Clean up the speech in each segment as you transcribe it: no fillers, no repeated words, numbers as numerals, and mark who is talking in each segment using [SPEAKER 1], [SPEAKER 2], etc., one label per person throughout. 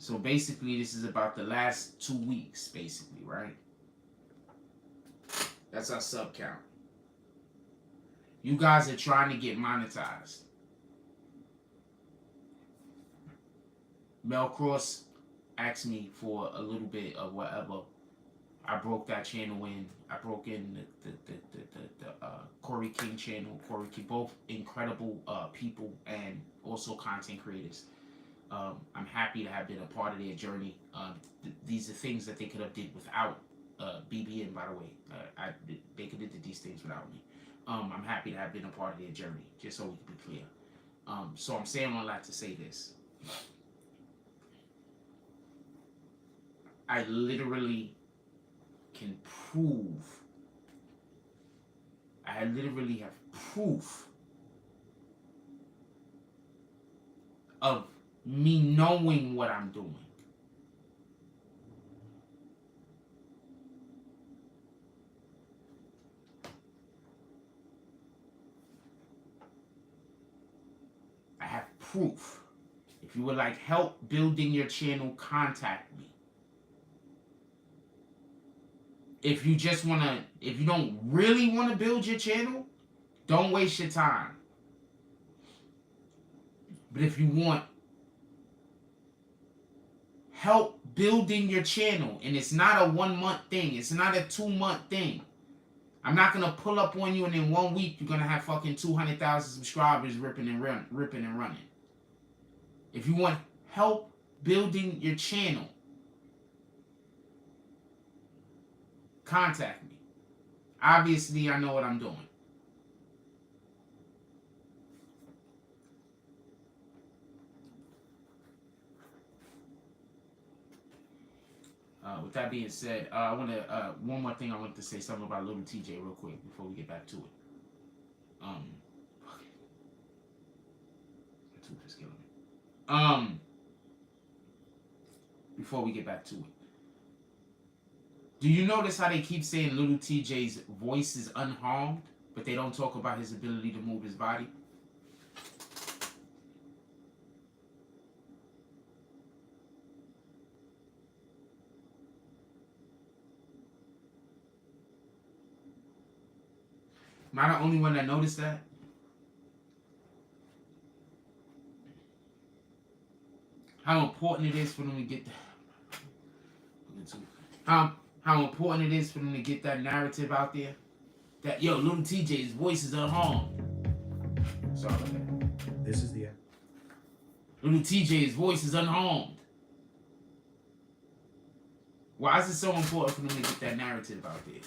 [SPEAKER 1] So basically, this is about the last 2 weeks, basically, right? That's our sub count. You guys are trying to get monetized. Mel Cross asked me for a little bit of whatever. I broke that channel in. I broke in the Corey King channel. Corey King, both incredible people and also content creators. I'm happy to have been a part of their journey. These are things that they could have did without BBN, by the way. They could have did these things without me. I'm happy to have been a part of their journey, just so we can be clear. So I'm saying all that to say this. I literally can prove, I literally have proof of me knowing what I'm doing. I have proof. If you would like help building your channel, contact me. If you just want to, if you don't really want to build your channel, don't waste your time. But if you want help building your channel, and it's not a 1 month thing, it's not a 2 month thing. I'm not going to pull up on you and in 1 week you're going to have fucking 200,000 subscribers ripping and running. If you want help building your channel, contact me. Obviously, I know what I'm doing. With that being said, I want to one more thing. I want to say something about Little TJ real quick before we get back to it. My tooth is killing me. Before we get back to it, do you notice how they keep saying Little TJ's voice is unharmed, but they don't talk about his ability to move his body? Am I the only one that noticed that? How important it is for them to get how important it is for them to get that narrative out there. That Little TJ's voice is unharmed. Sorry about that.
[SPEAKER 2] This is the end.
[SPEAKER 1] Little TJ's voice is unharmed. Why is it so important for them to get that narrative out there?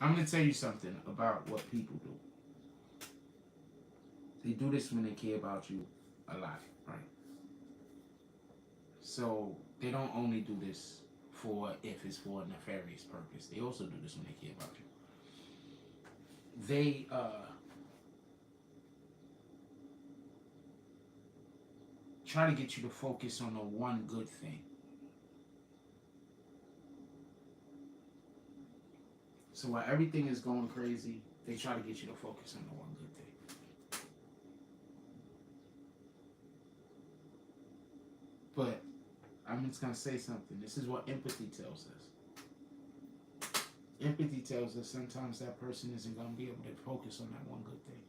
[SPEAKER 1] I'm going to tell you something about what people do. They do this when they care about you a lot, right? So they don't only do this if it's for a nefarious purpose. They also do this when they care about you. They try to get you to focus on the one good thing. So while everything is going crazy, they try to get you to focus on the one good thing. But I'm just going to say something. This is what empathy tells us. Empathy tells us sometimes that person isn't going to be able to focus on that one good thing.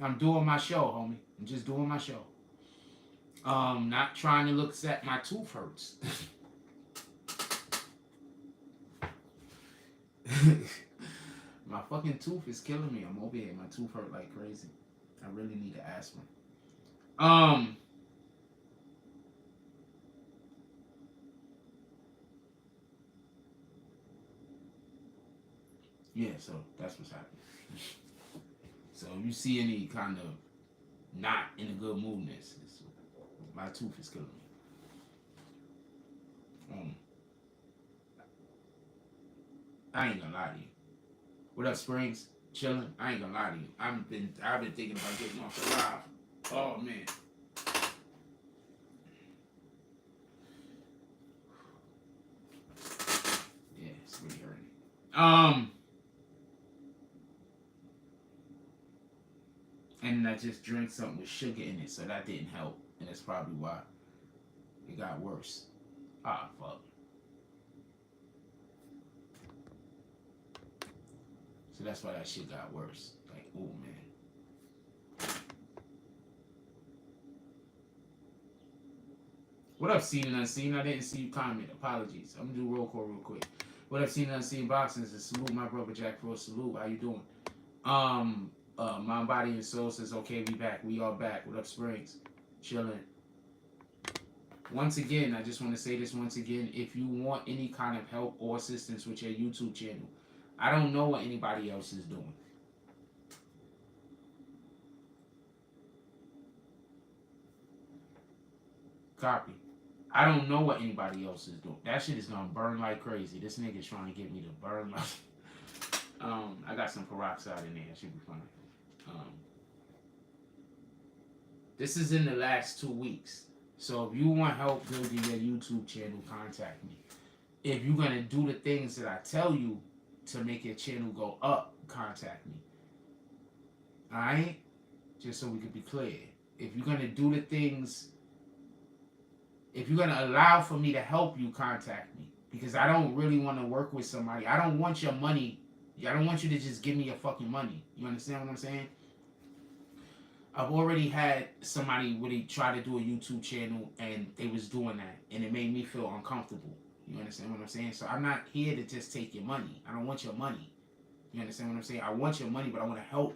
[SPEAKER 1] I'm doing my show, homie. I'm just doing my show. Not trying to look at my tooth hurts. My fucking tooth is killing me. I'm over here. My tooth hurt like crazy. I really need to aspirin. Yeah, so that's what's happening. So if you see any kind of not in a good moodness, my tooth is killing me. I ain't gonna lie to you. What up, Springs? Chilling? I ain't gonna lie to you. I've been thinking about getting off the live. Oh man. And I just drank something with sugar in it, so that didn't help, and that's probably why it got worse. Ah, fuck. So that's why that shit got worse. Like, oh man. What up, Seen and Unseen? I didn't see you comment. Apologies. I'm gonna do roll call real quick. What up, Seen and Unseen Boxing? Salute my brother Jack for a salute. How you doing? Mind, Body, and Soul says, okay, we back. We are back. What up, Springs? Chilling. Once again, I just want to say this once again. If you want any kind of help or assistance with your YouTube channel, I don't know what anybody else is doing. Copy. I don't know what anybody else is doing. That shit is gonna burn like crazy. This nigga's trying to get me to burn like... I got some peroxide in there. It should be fine. This is in the last 2 weeks. So if you want help building your YouTube channel, contact me. If you're going to do the things that I tell you to make your channel go up, contact me. Alright? Just so we can be clear. If you're going to do the things, if you're going to allow for me to help you, contact me. Because I don't really want to work with somebody. I don't want your money. I don't want you to just give me your fucking money. You understand what I'm saying? I've already had somebody where they try to do a YouTube channel and they was doing that and it made me feel uncomfortable. You understand what I'm saying? So I'm not here to just take your money. I don't want your money. You understand what I'm saying? I want your money, but I want to help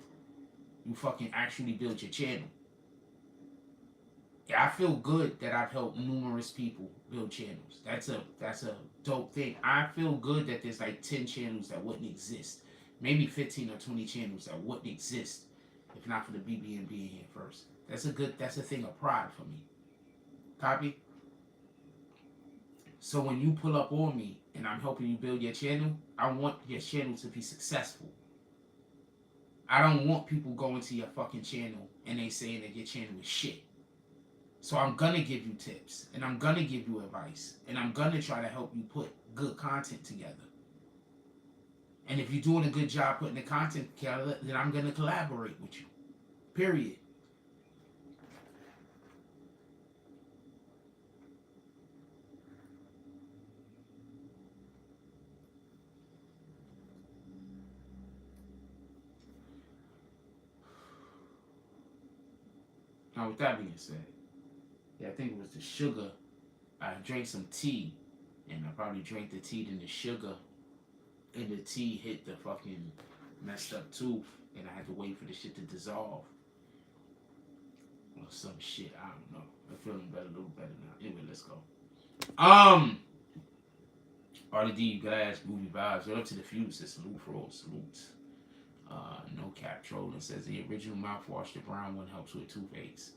[SPEAKER 1] you fucking actually build your channel. Yeah, I feel good that I've helped numerous people build channels. That's a dope thing. I feel good that there's like 10 channels that wouldn't exist. Maybe 15 or 20 channels that wouldn't exist if not for the BBN being here first. That's a thing of pride for me. Copy? So when you pull up on me and I'm helping you build your channel, I want your channel to be successful. I don't want people going to your fucking channel and they saying that your channel is shit. So I'm gonna give you tips and I'm gonna give you advice and I'm gonna try to help you put good content together. And if you're doing a good job putting the content together, then I'm gonna collaborate with you. Period. Now, with that being said, yeah, I think it was the sugar. I drank some tea, and I probably drank the tea, then the sugar and the tea hit the fucking messed up tooth, and I had to wait for the shit to dissolve. Or some shit, I don't know. I'm feeling better, a little better now. Anyway, let's go. RD Glass Movie Vibes. What up to the few? Says salute for all salutes. No cap trolling says the original mouthwash, the brown one, helps with toothaches.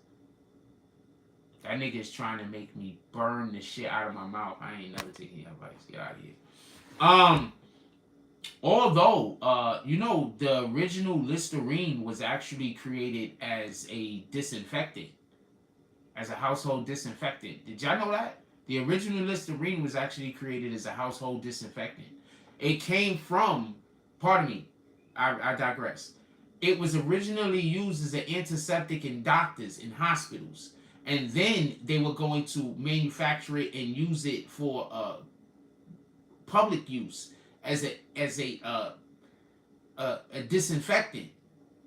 [SPEAKER 1] That nigga is trying to make me burn the shit out of my mouth. I ain't never taking your advice. Get out of here. Although, you know, the original Listerine was actually created as a disinfectant, as a household disinfectant. Did y'all know that? The original Listerine was actually created as a household disinfectant. It came from, pardon me, I digress. It was originally used as an antiseptic in doctors, in hospitals. And then they were going to manufacture it and use it for public use as a disinfectant.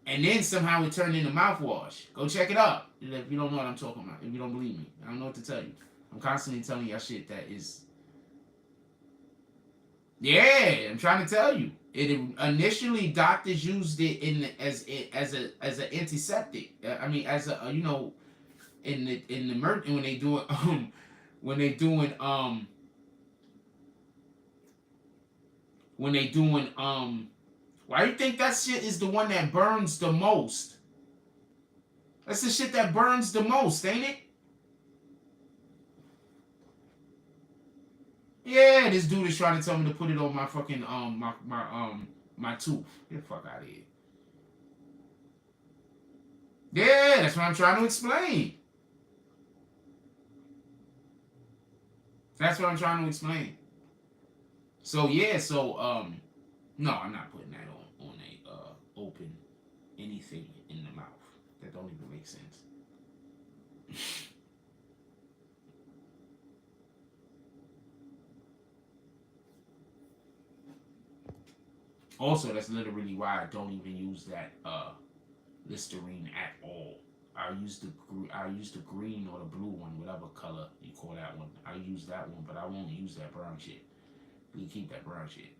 [SPEAKER 1] And then somehow it turned into mouthwash. Go check it out if you don't know what I'm talking about. If you don't believe me, I don't know what to tell you. I'm constantly telling y'all shit that is. Yeah, I'm trying to tell you. It initially doctors used it as an antiseptic. I mean, as a when they doing why you think that shit is the one that burns the most? That's the shit that burns the most, ain't it? Yeah, this dude is trying to tell me to put it on my fucking my tooth. Get the fuck out of here. Yeah, that's what I'm trying to explain. That's what I'm trying to explain. So yeah, No, I'm not putting that on a open anything in the mouth. That don't even make sense. Also, that's literally why I don't even use that Listerine at all. I use the green or the blue one, whatever color you call that one. I use that one, but I won't use that brown shit. You keep that brown shit.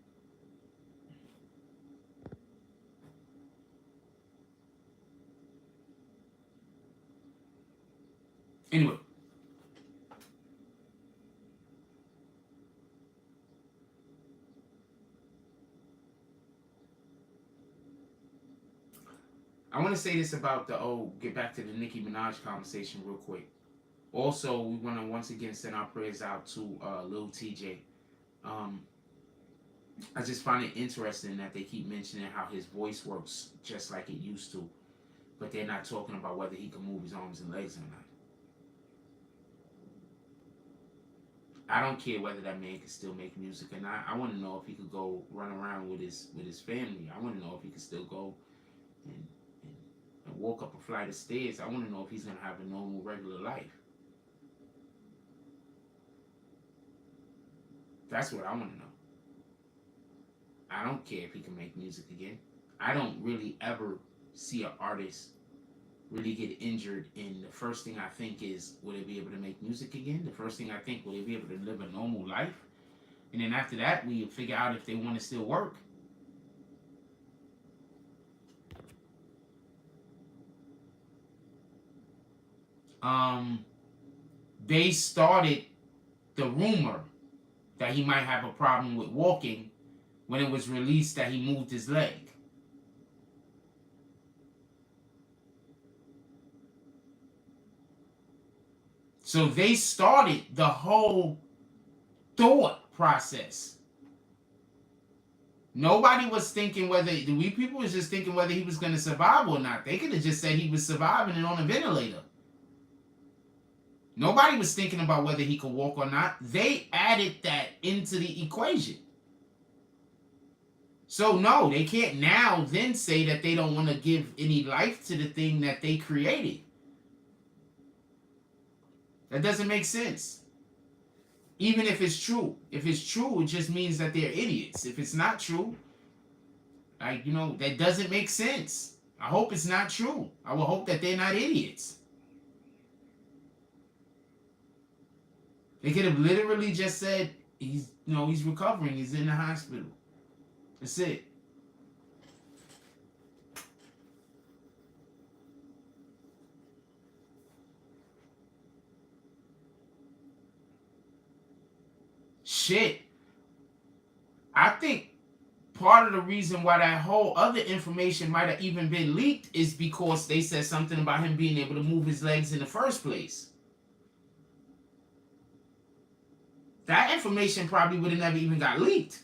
[SPEAKER 1] Anyway, I want to say this about get back to the Nicki Minaj conversation real quick. Also, we want to once again send our prayers out to Lil TJ. Um, I just find it interesting that they keep mentioning how his voice works just like it used to, but they're not talking about whether he can move his arms and legs or not. I don't care whether that man can still make music or not. I want to know if he could go run around with his family. I want to know if he could still go and, and walk up a flight of stairs. I want to know if he's gonna have a normal, regular life. That's what I want to know. I don't care if he can make music again. I don't really ever see an artist really get injured, and the first thing I think is, will they be able to make music again? The first thing I think, will they be able to live a normal life? And then after that, we figure out if they want to still work. Um, they started the rumor that he might have a problem with walking when it was released that he moved his leg. So they started the whole thought process. Nobody was thinking whether we people was just thinking whether he was going to survive or not. They could have just said he was surviving and on a ventilator. Nobody was thinking about whether he could walk or not. They added that into the equation. So no, they can't now then say that they don't want to give any life to the thing that they created. That doesn't make sense. Even if it's true. If it's true, it just means that they're idiots. If it's not true, that doesn't make sense. I hope it's not true. I will hope that they're not idiots. They could have literally just said he's recovering, he's in the hospital. That's it. Shit. I think part of the reason why that whole other information might have even been leaked is because they said something about him being able to move his legs in the first place. That information probably would have never even got leaked.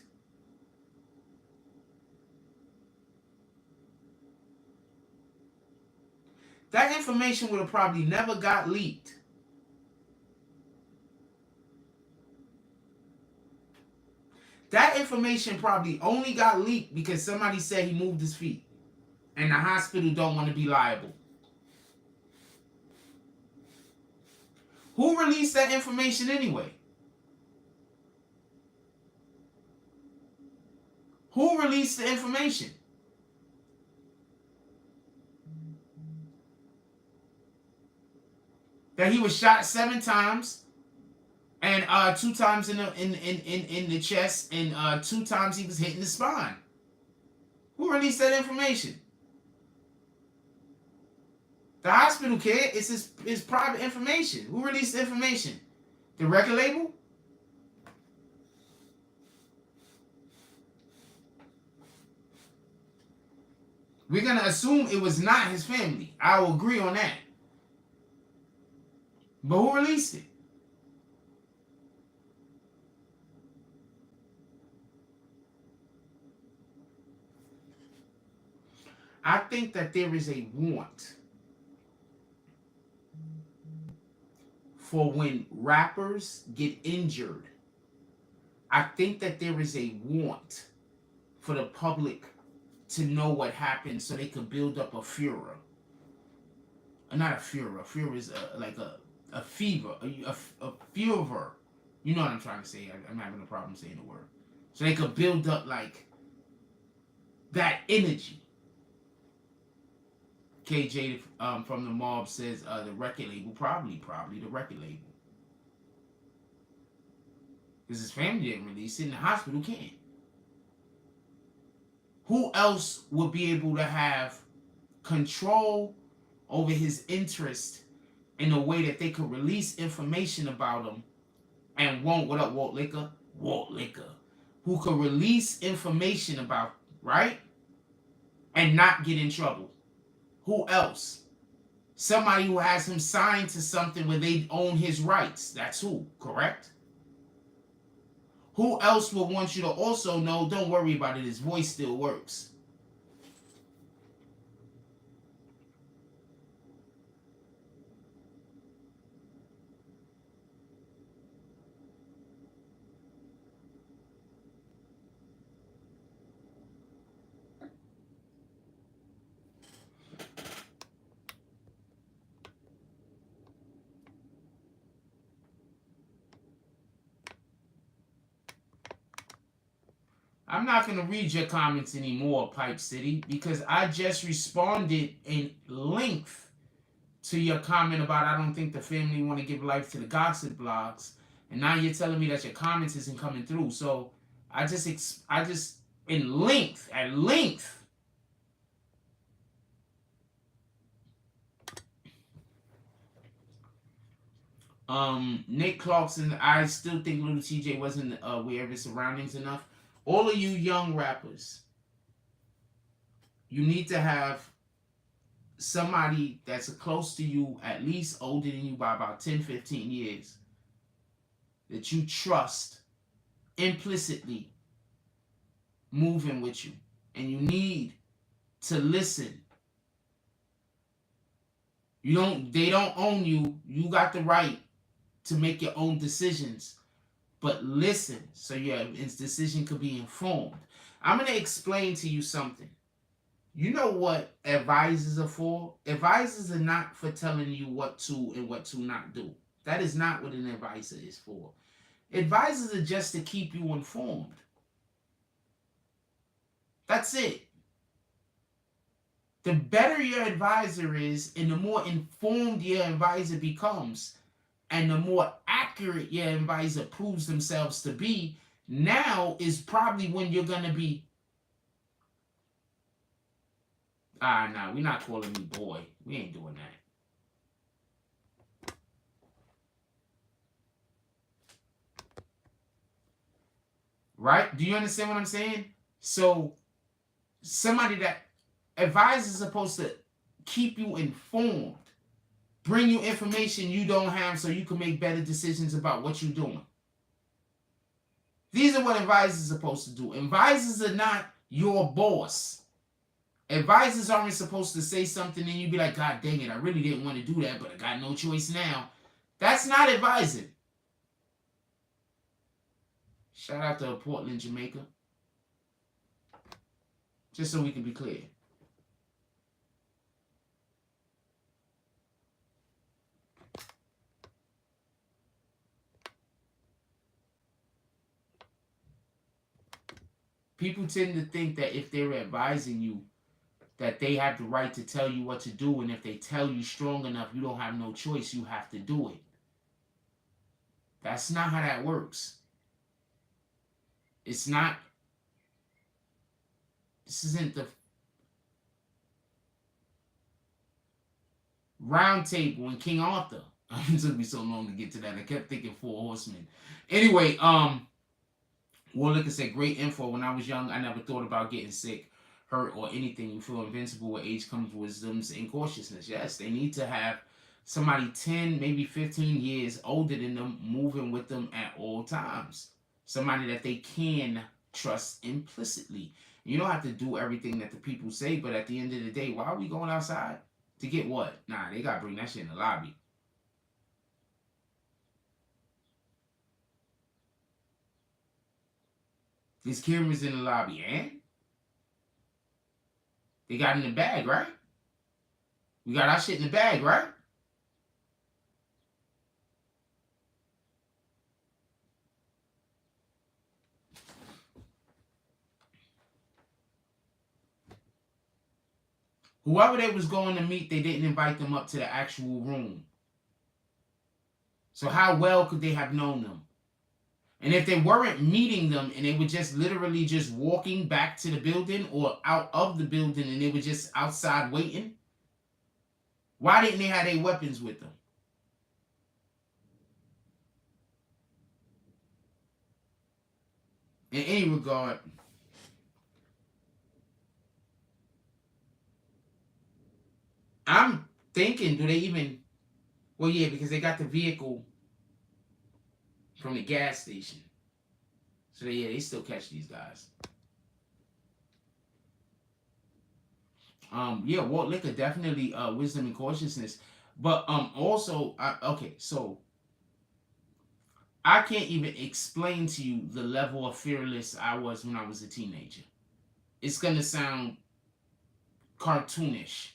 [SPEAKER 1] That information would have probably never got leaked. That information probably only got leaked because somebody said he moved his feet. And the hospital don't want to be liable. Who released that information anyway? Who released the information? That he was shot 7 times, and 2 times in the chest, and 2 times he was hit in the spine. Who released that information? The hospital can't. It's his private information. Who released the information? The record label? We're going to assume it was not his family. I will agree on that. But who released it? I think that there is a want for when rappers get injured. I think that there is a want for the public to know what happened so they could build up a furor. Not a furor. Furor is like a fever, a fever. You know what I'm trying to say. I'm having a problem saying the word. So they could build up like that energy. KJ from the mob says the record label, probably the record label. Because his family didn't release it, and the hospital can't. Who else would be able to have control over his interest in a way that they could release information about him and won't, what up, Walt Liquor? Walt Liquor. Who could release information about, right? And not get in trouble. Who else? Somebody who has him signed to something where they own his rights. That's who, correct? Who else would want you to also know, don't worry about it, his voice still works. I'm not going to read your comments anymore, Pipe City, because I just responded in length to your comment about I don't think the family want to give life to the gossip blogs, and now you're telling me that your comments isn't coming through. So I just in length, at length. Nick Clarkson, I still think Little TJ wasn't aware of his surroundings enough. All of you young rappers, you need to have somebody that's close to you, at least older than you by about 10, 15 years, that you trust implicitly moving with you. And you need to listen. They don't own you. You got the right to make your own decisions. But listen so your decision could be informed. I'm going to explain to you something. You know what advisors are for? Advisors are not for telling you what to and what to not do. That is not what an advisor is for. Advisors are just to keep you informed. That's it. The better your advisor is and the more informed your advisor becomes and the more accurate your advisor proves themselves to be, now is probably when you're going to be, nah, we're not calling me boy. We ain't doing that. Right? Do you understand what I'm saying? So, somebody that advisors are supposed to keep you informed, bring you information you don't have so you can make better decisions about what you're doing. These are what advisors are supposed to do. Advisors are not your boss. Advisors aren't supposed to say something and you be like, God dang it, I really didn't want to do that, but I got no choice now. That's not advising. Shout out to Portland, Jamaica. Just so we can be clear. People tend to think that if they're advising you, that they have the right to tell you what to do, and if they tell you strong enough, you don't have no choice, you have to do it. That's not how that works. It's not. This isn't the round table in King Arthur. It took me so long to get to that. I kept thinking Four Horsemen. Anyway, Warlicker said, great info. When I was young, I never thought about getting sick, hurt, or anything. You feel invincible. With age comes wisdom and cautiousness. Yes, they need to have somebody 10, maybe 15 years older than them moving with them at all times. Somebody that they can trust implicitly. You don't have to do everything that the people say, but at the end of the day, why are we going outside? To get what? Nah, they got to bring that shit in the lobby. There's cameras in the lobby, and They got in the bag, right? We got our shit in the bag, right? Whoever they was going to meet, they didn't invite them up to the actual room. So how well could they have known them? And if they weren't meeting them and they were just literally just walking back to the building or out of the building and they were just outside waiting, why didn't they have their weapons with them? In any regard, I'm thinking, do they even, well, yeah, because they got the vehicle from the gas station. So they still catch these guys. Yeah, Walt Liquor definitely wisdom and cautiousness. But also, okay, so I can't even explain to you the level of fearless I was when I was a teenager. It's gonna sound cartoonish.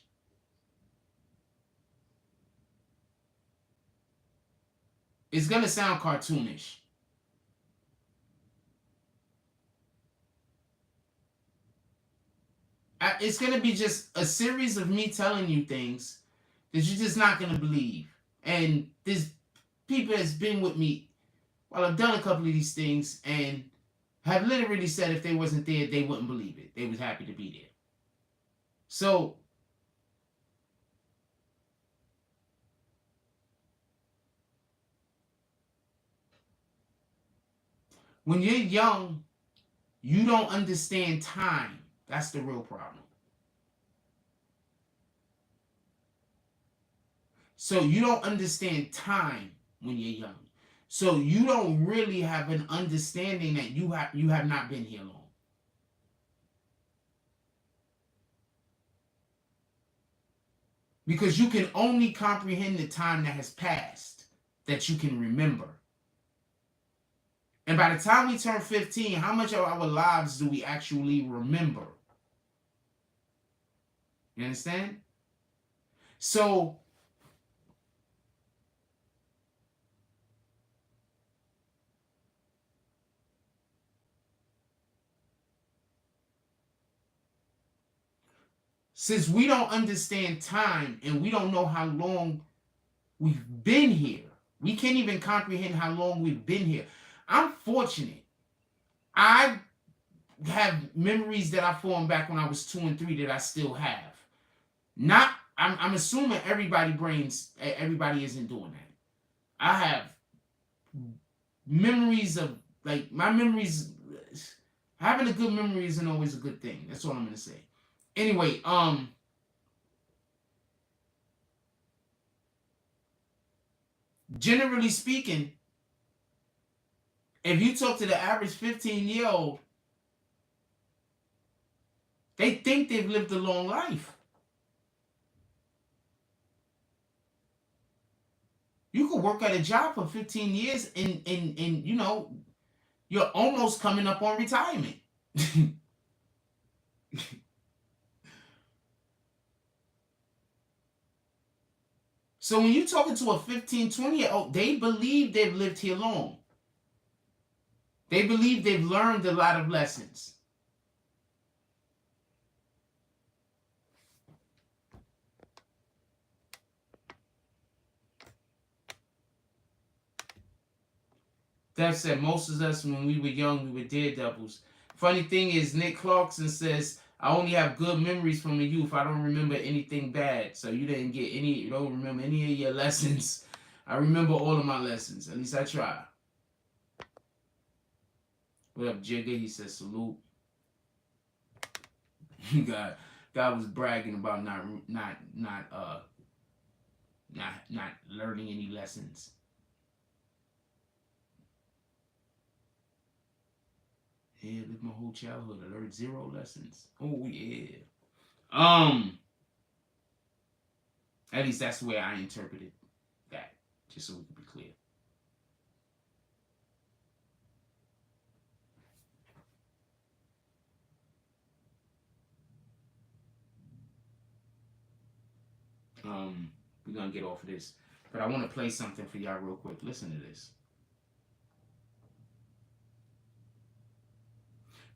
[SPEAKER 1] It's gonna sound cartoonish. It's gonna be just a series of me telling you things that you're just not gonna believe. And there's people that's been with me while I've done a couple of these things and have literally said if they wasn't there, they wouldn't believe it. They was happy to be there. So when you're young, you don't understand time. That's the real problem. So you don't understand time when you're young. So you don't really have an understanding that you have not been here long. Because you can only comprehend the time that has passed that you can remember. And by the time we turn 15, how much of our lives do we actually remember? You understand? So since we don't understand time and we don't know how long we've been here, we can't even comprehend how long we've been here. I'm fortunate. I have memories that I formed back when I was 2 and 3 that I still have. Not, I'm assuming everybody isn't doing that. I have memories of, like, my memories, having a good memory isn't always a good thing. That's all I'm gonna say. Anyway, generally speaking, if you talk to the average 15-year-old, they think they've lived a long life. You could work at a job for 15 years and you know, you're almost coming up on retirement. So when you're talking to a 15, 20-year-old, they believe they've lived here long. They believe they've learned a lot of lessons. That said, most of us, when we were young, we were daredevils. Funny thing is, Nick Clarkson says, I only have good memories from the youth. I don't remember anything bad. So you didn't get any, you don't remember any of your lessons. I remember all of my lessons. At least I try. What up, Jigga? He says, salute. God was bragging about not learning any lessons. Yeah, lived my whole childhood. I learned 0 lessons. Oh yeah. At least that's the way I interpreted that. Just so we can be clear. We're gonna get off of this, but I want to play something for y'all real quick. Listen to this,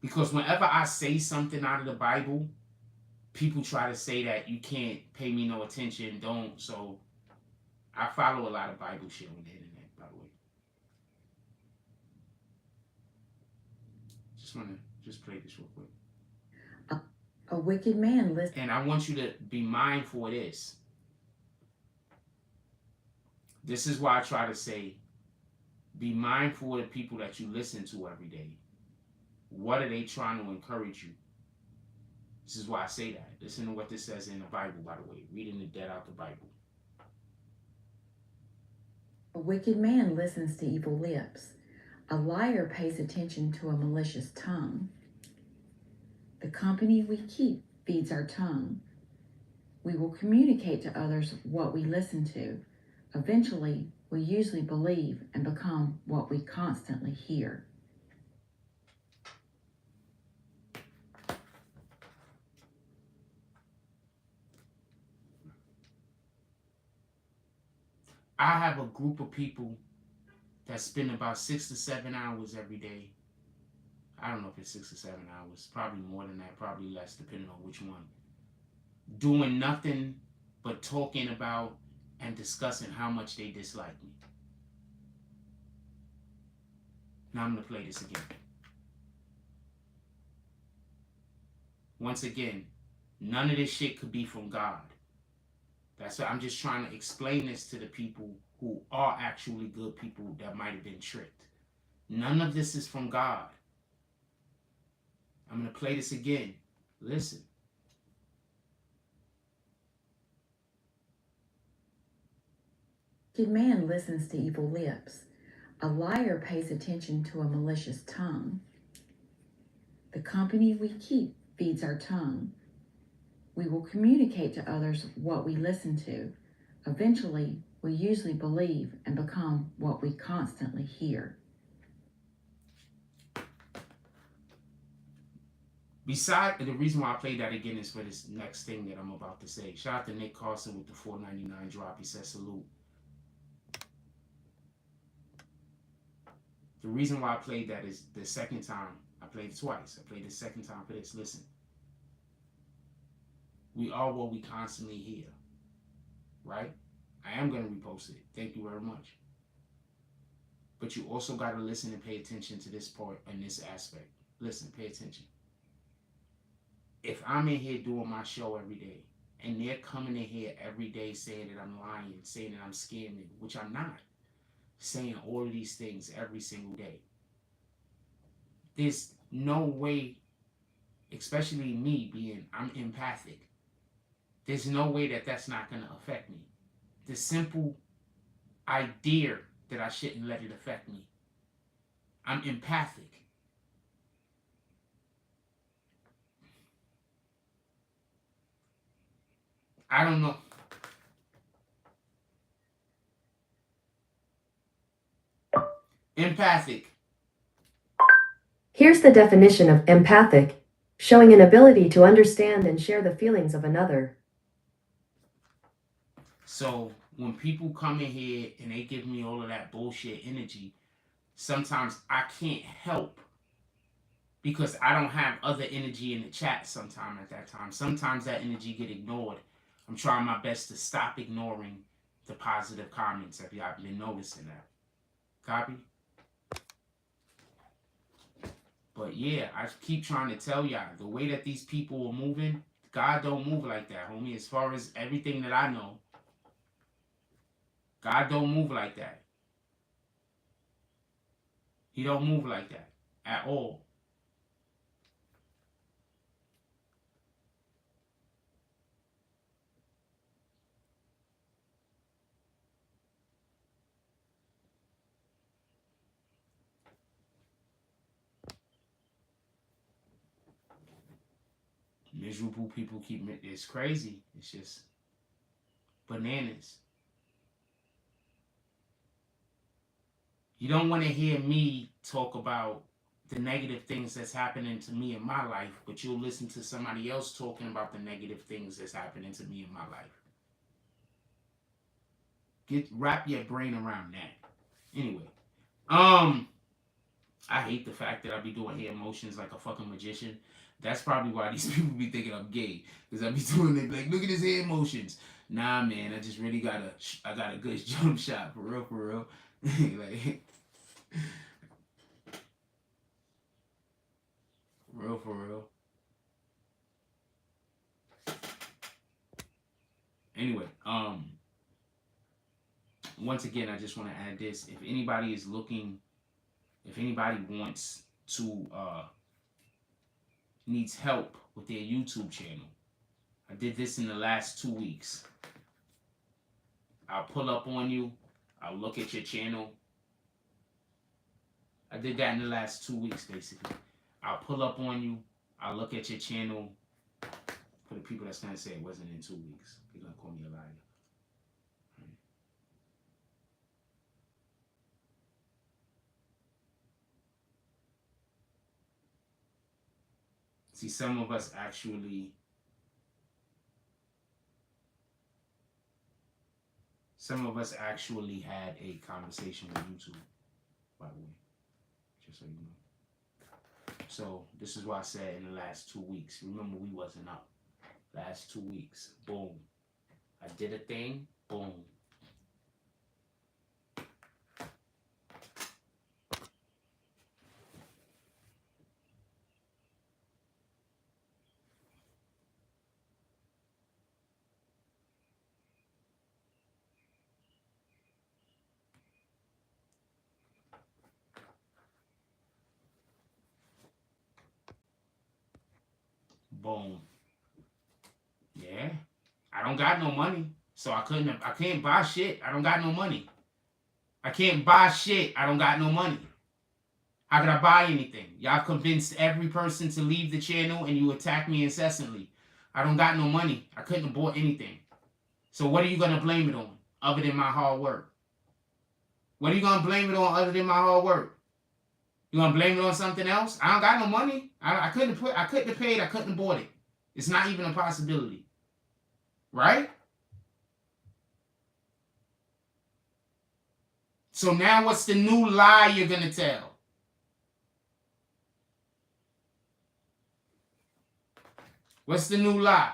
[SPEAKER 1] because whenever I say something out of the Bible, people try to say that you can't pay me no attention, don't. So I follow a lot of Bible shit on the internet, by the way. Just want to just play this real quick.
[SPEAKER 2] A wicked man listens.
[SPEAKER 1] And I want you to be mindful of this. This is why I try to say, be mindful of the people that you listen to every day. What are they trying to encourage you? This is why I say that. Listen to what this says in the Bible, by the way. Reading the dead out the Bible.
[SPEAKER 2] A wicked man listens to evil lips. A liar pays attention to a malicious tongue. The company we keep feeds our tongue. We will communicate to others what we listen to. Eventually, we usually believe and become what we constantly hear.
[SPEAKER 1] I have a group of people that spend about 6 to 7 hours every day. I don't know if it's 6 or 7 hours. Probably more than that. Probably less, depending on which one. Doing nothing but talking about and discussing how much they dislike me. Now I'm going to play this again. Once again, none of this shit could be from God. That's why I'm just trying to explain this to the people who are actually good people that might have been tricked. None of this is from God. I'm going to play this again. Listen.
[SPEAKER 2] A wicked man listens to evil lips. A liar pays attention to a malicious tongue. The company we keep feeds our tongue. We will communicate to others what we listen to. Eventually, we usually believe and become what we constantly hear.
[SPEAKER 1] Besides, the reason why I played that again is for this next thing that I'm about to say. Shout out to Nick Carson with the $4.99 drop. He said salute. The reason why I played that is the second time. I played it twice. I played it the second time for this. Listen. We are what we constantly hear. Right? I am going to repost it. Thank you very much. But you also got to listen and pay attention to this part and this aspect. Listen, pay attention. If I'm in here doing my show every day, and they're coming in here every day saying that I'm lying, saying that I'm scamming, which I'm not, saying all of these things every single day, there's no way, especially me being, I'm empathic, there's no way that that's not going to affect me. The simple idea that I shouldn't let it affect me. I'm empathic. I don't know. Empathic.
[SPEAKER 3] Here's the definition of empathic: showing an ability to understand and share the feelings of another.
[SPEAKER 1] So when people come in here and they give me all of that bullshit energy, sometimes I can't help because I don't have other energy in the chat sometime at that time. Sometimes that energy get ignored. I'm trying my best to stop ignoring the positive comments. Have y'all been noticing that? Copy? But yeah, I keep trying to tell y'all, the way that these people are moving, God don't move like that, homie. As far as everything that I know, God don't move like that. He don't move like that at all. Miserable people keep, it's crazy. It's just bananas. You don't want to hear me talk about the negative things that's happening to me in my life, but you'll listen to somebody else talking about the negative things that's happening to me in my life. Wrap your brain around that. Anyway, I hate the fact that I be doing hand motions like a fucking magician. That's probably why these people be thinking I'm gay, because I be doing it like, look at his hand motions. Nah, man, I just really got a good jump shot, for real, for real. Like, for real. Anyway, once again, I just want to add this. If anybody is looking, if anybody wants to, needs help with their YouTube channel, I did this in the last 2 weeks. I'll pull up on you. I'll look at your channel. I did that in the last 2 weeks, basically. I'll pull up on you. I'll look at your channel. For the people that's going to say it wasn't in 2 weeks, they're going to call me a liar. Right. See, some of us actually had a conversation with YouTube, by the way, just so you know. So this is why I said in the last 2 weeks. Remember, we wasn't up. Last 2 weeks, boom. I did a thing, boom. Boom. Yeah. I don't got no money. So I can't buy shit. I don't got no money. I can't buy shit. I don't got no money. How can I buy anything? Y'all convinced every person to leave the channel and you attack me incessantly. I don't got no money. I couldn't have bought anything. So what are you going to blame it on other than my hard work? What are you going to blame it on other than my hard work? You going to blame it on something else? I don't got no money. I couldn't have paid. I couldn't have bought it. It's not even a possibility. Right? So now what's the new lie you're going to tell? What's the new lie?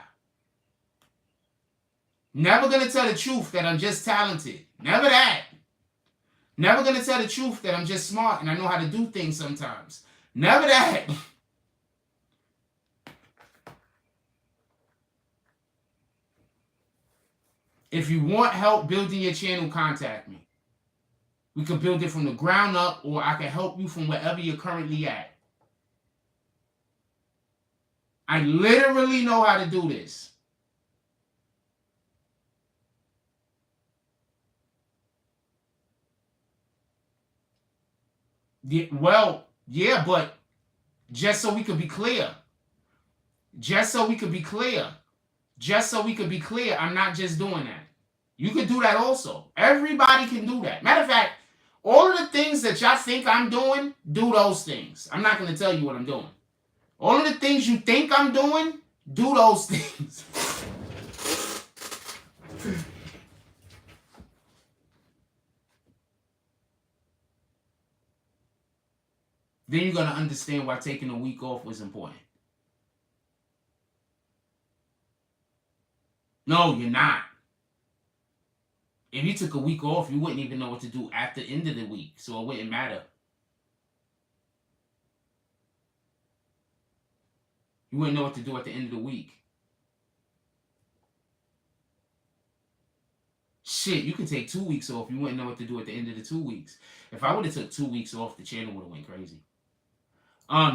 [SPEAKER 1] Never going to tell the truth that I'm just talented. Never that. Never going to tell the truth that I'm just smart and I know how to do things sometimes. Never that. If you want help building your channel, contact me. We can build it from the ground up, or I can help you from wherever you're currently at. I literally know how to do this. Yeah, well, yeah, but just so we could be clear. Just so we could be clear. Just so we could be clear, I'm not just doing that. You could do that also. Everybody can do that. Matter of fact, all of the things that y'all think I'm doing, do those things. I'm not going to tell you what I'm doing. All of the things you think I'm doing, do those things. Then you're going to understand why taking a week off was important. No, you're not. If you took a week off, you wouldn't even know what to do at the end of the week, so it wouldn't matter. You wouldn't know what to do at the end of the week. Shit, you could take 2 weeks off. You wouldn't know what to do at the end of the 2 weeks. If I would have took 2 weeks off, the channel would have went crazy.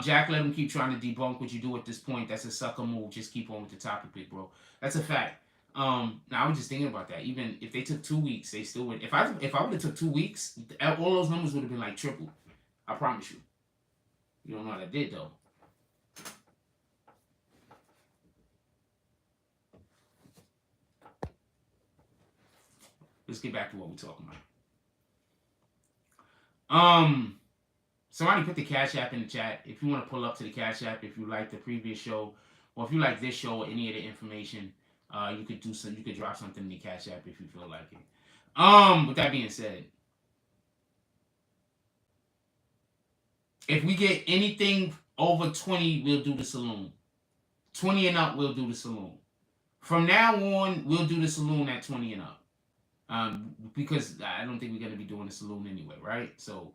[SPEAKER 1] Jack, let him keep trying to debunk what you do at this point. That's a sucker move. Just keep on with the topic, big bro. That's a fact. Now I was just thinking about that. Even if they took 2 weeks, they still would. If I would have took 2 weeks, all those numbers would have been like triple. I promise you. You don't know what I did though. Let's get back to what we're talking about. Somebody put the Cash App in the chat. If you want to pull up to the Cash App, if you like the previous show, or if you like this show or any of the information, you could drop something in the Cash App if you feel like it. With that being said, if we get anything over 20, we'll do the saloon. 20 and up, we'll do the saloon. From now on, we'll do the saloon at 20 and up. Because I don't think we're gonna be doing the saloon anyway, right? So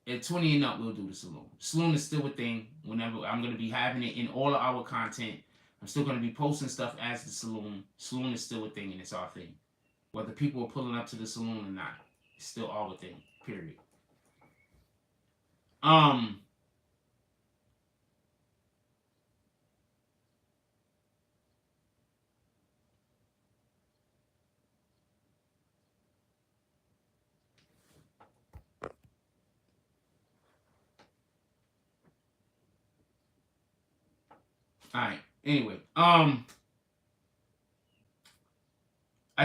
[SPEAKER 1] at 20 and up, we'll do the saloon. Saloon is still a thing. Whenever I'm gonna be having it in all of our content, I'm still gonna be posting stuff as the saloon. Saloon is still a thing, and it's our thing. Whether people are pulling up to the saloon or not, it's still our thing. Period. Um. All right. Anyway, I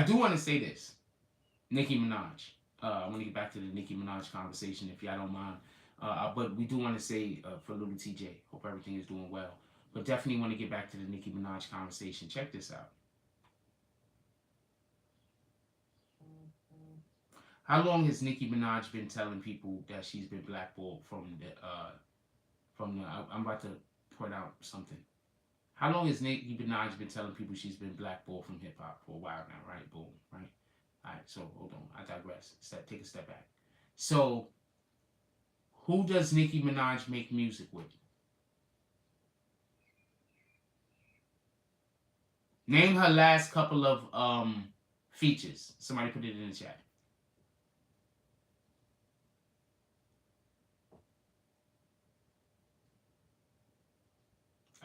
[SPEAKER 1] do want to say this. Nicki Minaj. I want to get back to the Nicki Minaj conversation, if y'all don't mind. But we do want to say for little TJ, hope everything is doing well. But definitely want to get back to the Nicki Minaj conversation. Check this out. How long has Nicki Minaj been telling people that she's been blackballed from the I'm about to point out something. How long has Nicki Minaj been telling people she's been blackballed from hip hop? For a while now, right? Boom, right? All right, so hold on. I digress. Take a step back. So, who does Nicki Minaj make music with? Name her last couple of features. Somebody put it in the chat.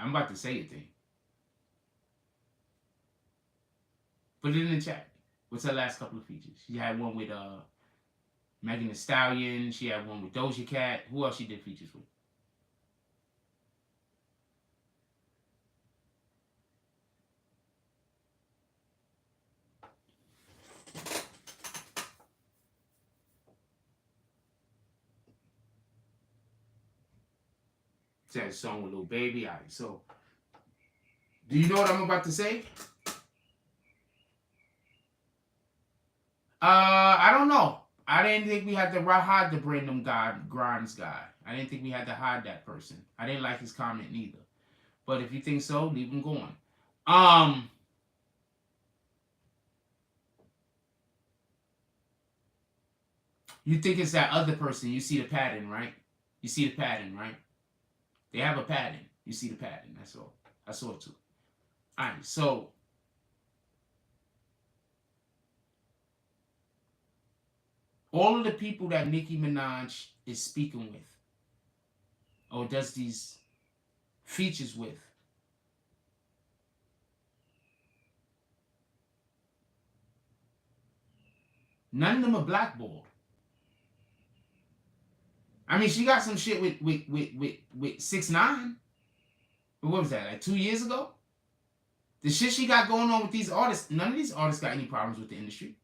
[SPEAKER 1] I'm about to say it then. Put it in the chat. What's her last couple of features? She had one with Megan Thee Stallion. She had one with Doja Cat. Who else she did features with? She had a song with Lil Baby. All right, so do you know what I'm about to say? I don't know. I didn't think we had to hide the Brandon Grimes guy. I didn't think we had to hide that person. I didn't like his comment neither. But if you think so, leave him going. You think it's that other person. You see the pattern, right? You see the pattern, right? They have a pattern. You see the pattern. That's all. I saw it too. All right, so all of the people that Nicki Minaj is speaking with or does these features with, none of them are blackballed. I mean, she got some shit with 6ix9ine. What was that, like 2 years ago? The shit she got going on with these artists, none of these artists got any problems with the industry.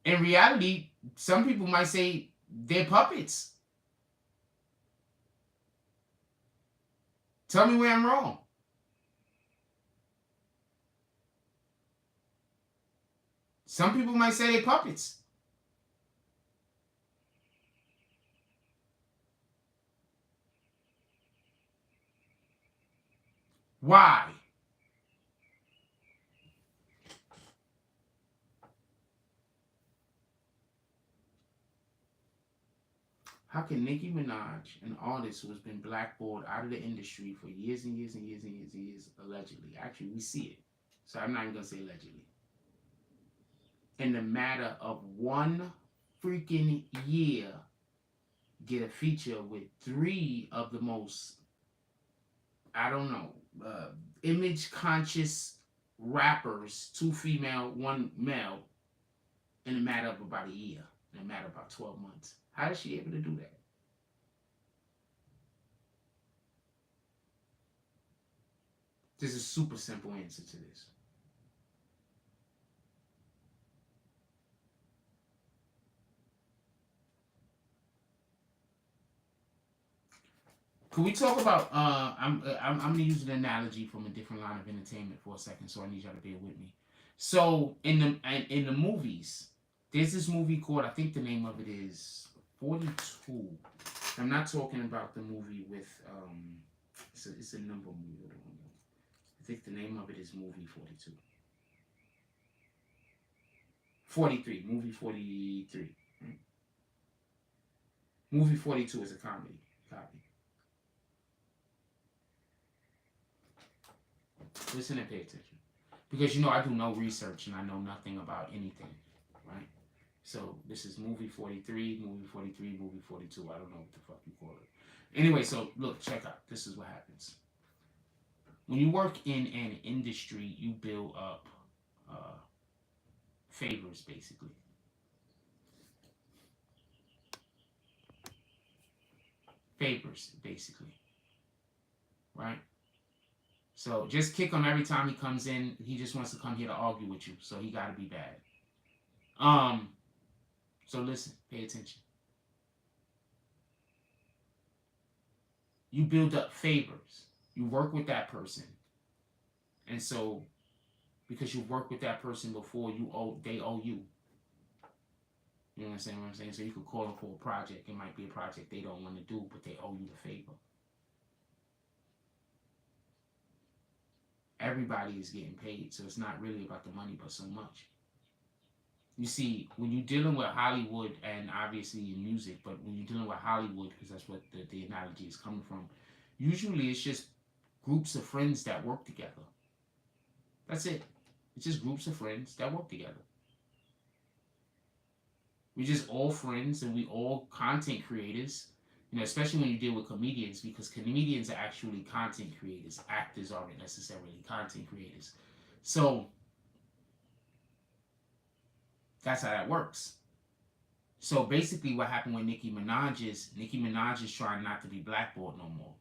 [SPEAKER 1] In reality, some people might say they're puppets. Tell me where I'm wrong. Some people might say they're puppets. Why? How can Nicki Minaj, an artist who has been blackballed out of the industry for years and years and years and years and years, allegedly, actually we see it, so I'm not even going to say allegedly, in the matter of one freaking year, get a feature with 3 of the most, I don't know, image conscious rappers, 2 female, 1 male, in a matter of about a year, in a matter of about 12 months. How is she able to do that? There's a super simple answer to this. Can we talk about? I'm gonna use an analogy from a different line of entertainment for a second, so I need y'all to bear with me. So in the movies, there's this movie called, I think the name of it is 42. I'm not talking about the movie with it's a number movie. I think the name of it is movie 42. 43, movie 43. Right? Movie 42 is a comedy. Copy. Listen and pay attention. Because you know I do no research and I know nothing about anything, right? So this is movie 43, movie 43, movie 42. I don't know what the fuck you call it. Anyway, so look, check out. This is what happens. When you work in an industry, you build up favors, basically. Favors, basically. Right? So just kick him every time he comes in. He just wants to come here to argue with you. So he got to be bad. So listen, pay attention. You build up favors. You work with that person. And so because you worked with that person before, they owe you. You know what I'm saying? So you could call them for a project. It might be a project they don't want to do, but they owe you the favor. Everybody is getting paid, so it's not really about the money, but so much. You see, when you're dealing with Hollywood, and obviously in music, but when you're dealing with Hollywood, because that's what the analogy is coming from, usually it's just groups of friends that work together. That's it. It's just groups of friends that work together. We're just all friends, and we all content creators. You know, especially when you deal with comedians, because comedians are actually content creators. Actors aren't necessarily content creators. So that's how that works. So basically what happened with Nicki Minaj is trying not to be blackballed no more.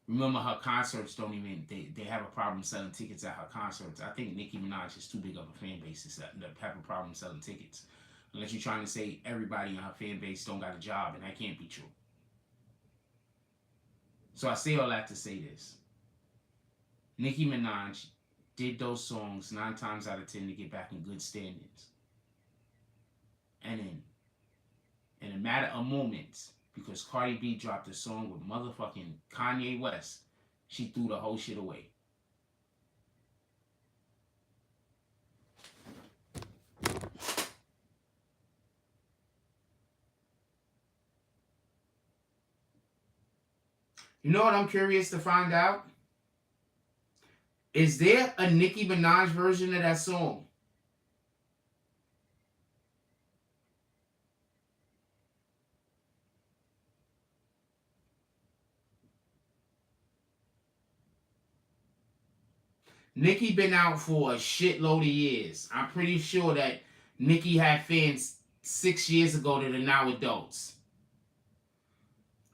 [SPEAKER 1] Remember, her concerts don't even, they have a problem selling tickets at her concerts. I think Nicki Minaj is too big of a fan base to have a problem selling tickets. Unless you're trying to say everybody in her fan base don't got a job, and that can't be true. So I say all that to say this. Nicki Minaj did those songs 9 times out of 10 to get back in good standings. And in a matter of moments, because Cardi B dropped a song with motherfucking Kanye West, she threw the whole shit away. You know what I'm curious to find out? Is there a Nicki Minaj version of that song? Nicki been out for a shitload of years. I'm pretty sure that Nicki had fans 6 years ago that are now adults.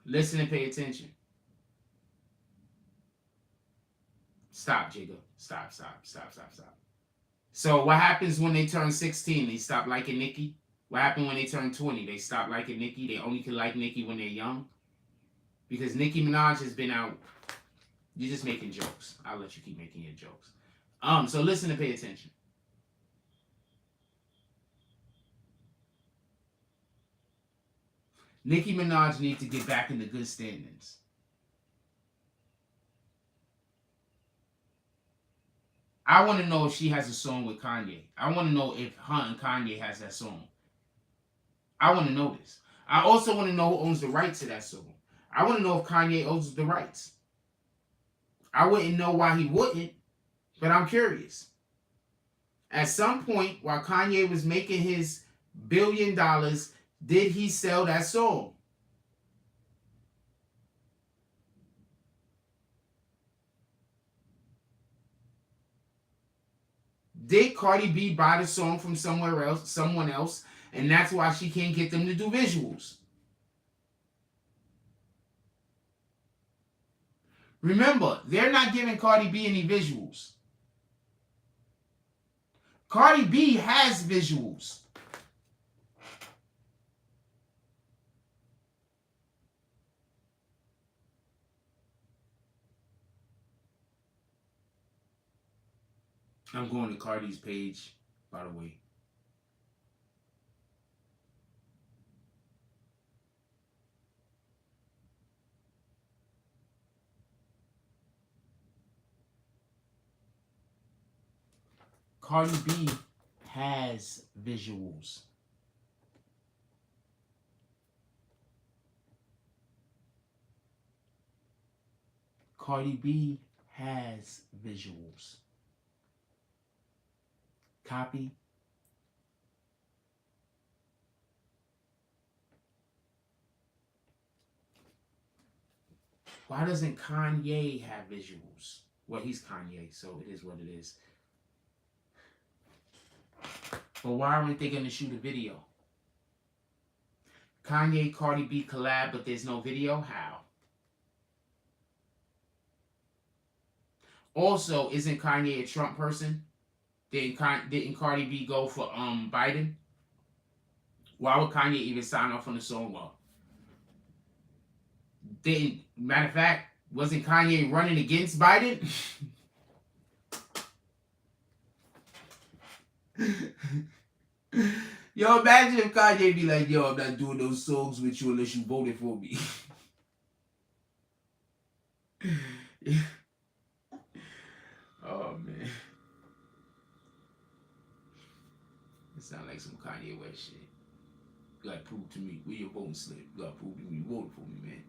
[SPEAKER 1] Listen and pay attention. Stop, Jigga. Stop. So what happens when they turn 16? They stop liking Nicki? What happened when they turn 20? They stop liking Nicki? They only can like Nicki when they're young? Because Nicki Minaj has been out. You're just making jokes. I'll let you keep making your jokes. So listen and pay attention. Nicki Minaj needs to get back into good standings. I want to know if she has a song with Kanye. I want to know if her and Kanye has that song. I want to know this. I also want to know who owns the rights to that song. I want to know if Kanye owns the rights. I wouldn't know why he wouldn't, but I'm curious. At some point, while Kanye was making his $1 billion, did he sell that song? Did Cardi B buy the song from someone else, and that's why she can't get them to do visuals? Remember, they're not giving Cardi B any visuals. Cardi B has visuals. I'm going to Cardi's page, by the way. Cardi B has visuals. Cardi B has visuals. Copy. Why doesn't Kanye have visuals? Well, he's Kanye, so it is what it is. But why aren't they going to shoot a video? Kanye, Cardi B collab, but there's no video? How? Also, isn't Kanye a Trump person? Didn't Cardi B go for Biden? Why would Kanye even sign off on the song? Well, matter of fact, wasn't Kanye running against Biden? Yo, imagine if Kanye be like, yo, I'm not doing those songs with you unless you voted for me. Oh, man. It sounds like some Kanye West shit. You gotta prove to me where your voting slip. You gotta prove to me you voted for me, man.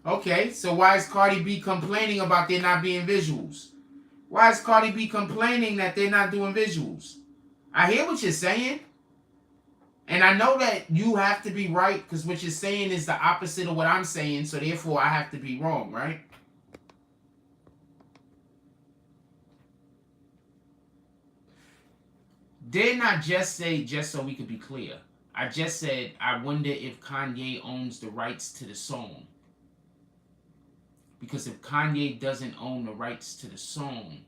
[SPEAKER 1] Okay, so why is Cardi B complaining about there not being visuals? Why is Cardi B complaining that they're not doing visuals? I hear what you're saying. And I know that you have to be right because what you're saying is the opposite of what I'm saying. So therefore, I have to be wrong, right? Didn't I just say, just so we could be clear, I just said, I wonder if Kanye owns the rights to the song. Because if Kanye doesn't own the rights to the song,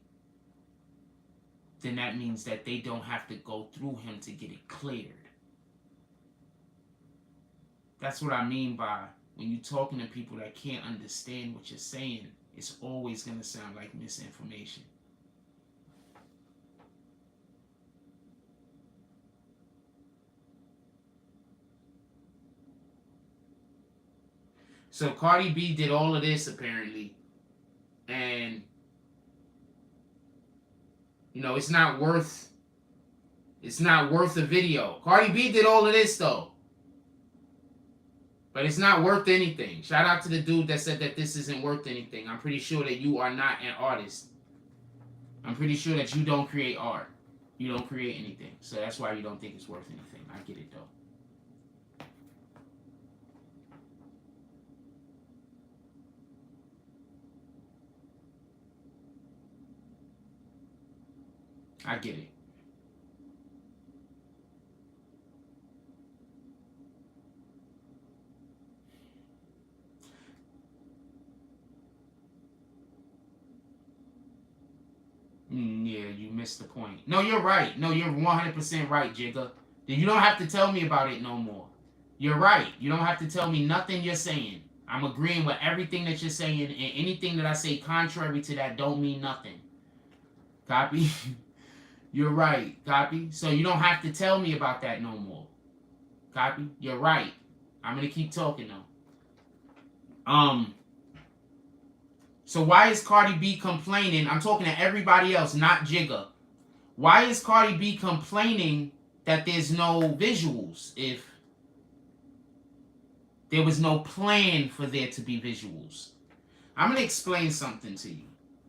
[SPEAKER 1] then that means that they don't have to go through him to get it cleared. That's what I mean by when you're talking to people that can't understand what you're saying, it's always going to sound like misinformation. So Cardi B did all of this apparently, and you know it's not worth a video. Cardi B did all of this though, but it's not worth anything. Shout out to the dude that said that this isn't worth anything. I'm pretty sure that you are not an artist. I'm pretty sure that you don't create art. You don't create anything, so that's why you don't think it's worth anything. I get it though. I get it. Yeah, you missed the point. No, you're right. No, you're 100% right, Jigga. You don't have to tell me about it no more. You're right. You don't have to tell me nothing you're saying. I'm agreeing with everything that you're saying, and anything that I say contrary to that don't mean nothing. Copy? You're right. Copy? So you don't have to tell me about that no more. Copy? You're right. I'm going to keep talking though. So why is Cardi B complaining? I'm talking to everybody else, not Jigga. Why is Cardi B complaining that there's no visuals if there was no plan for there to be visuals? I'm going to explain something to you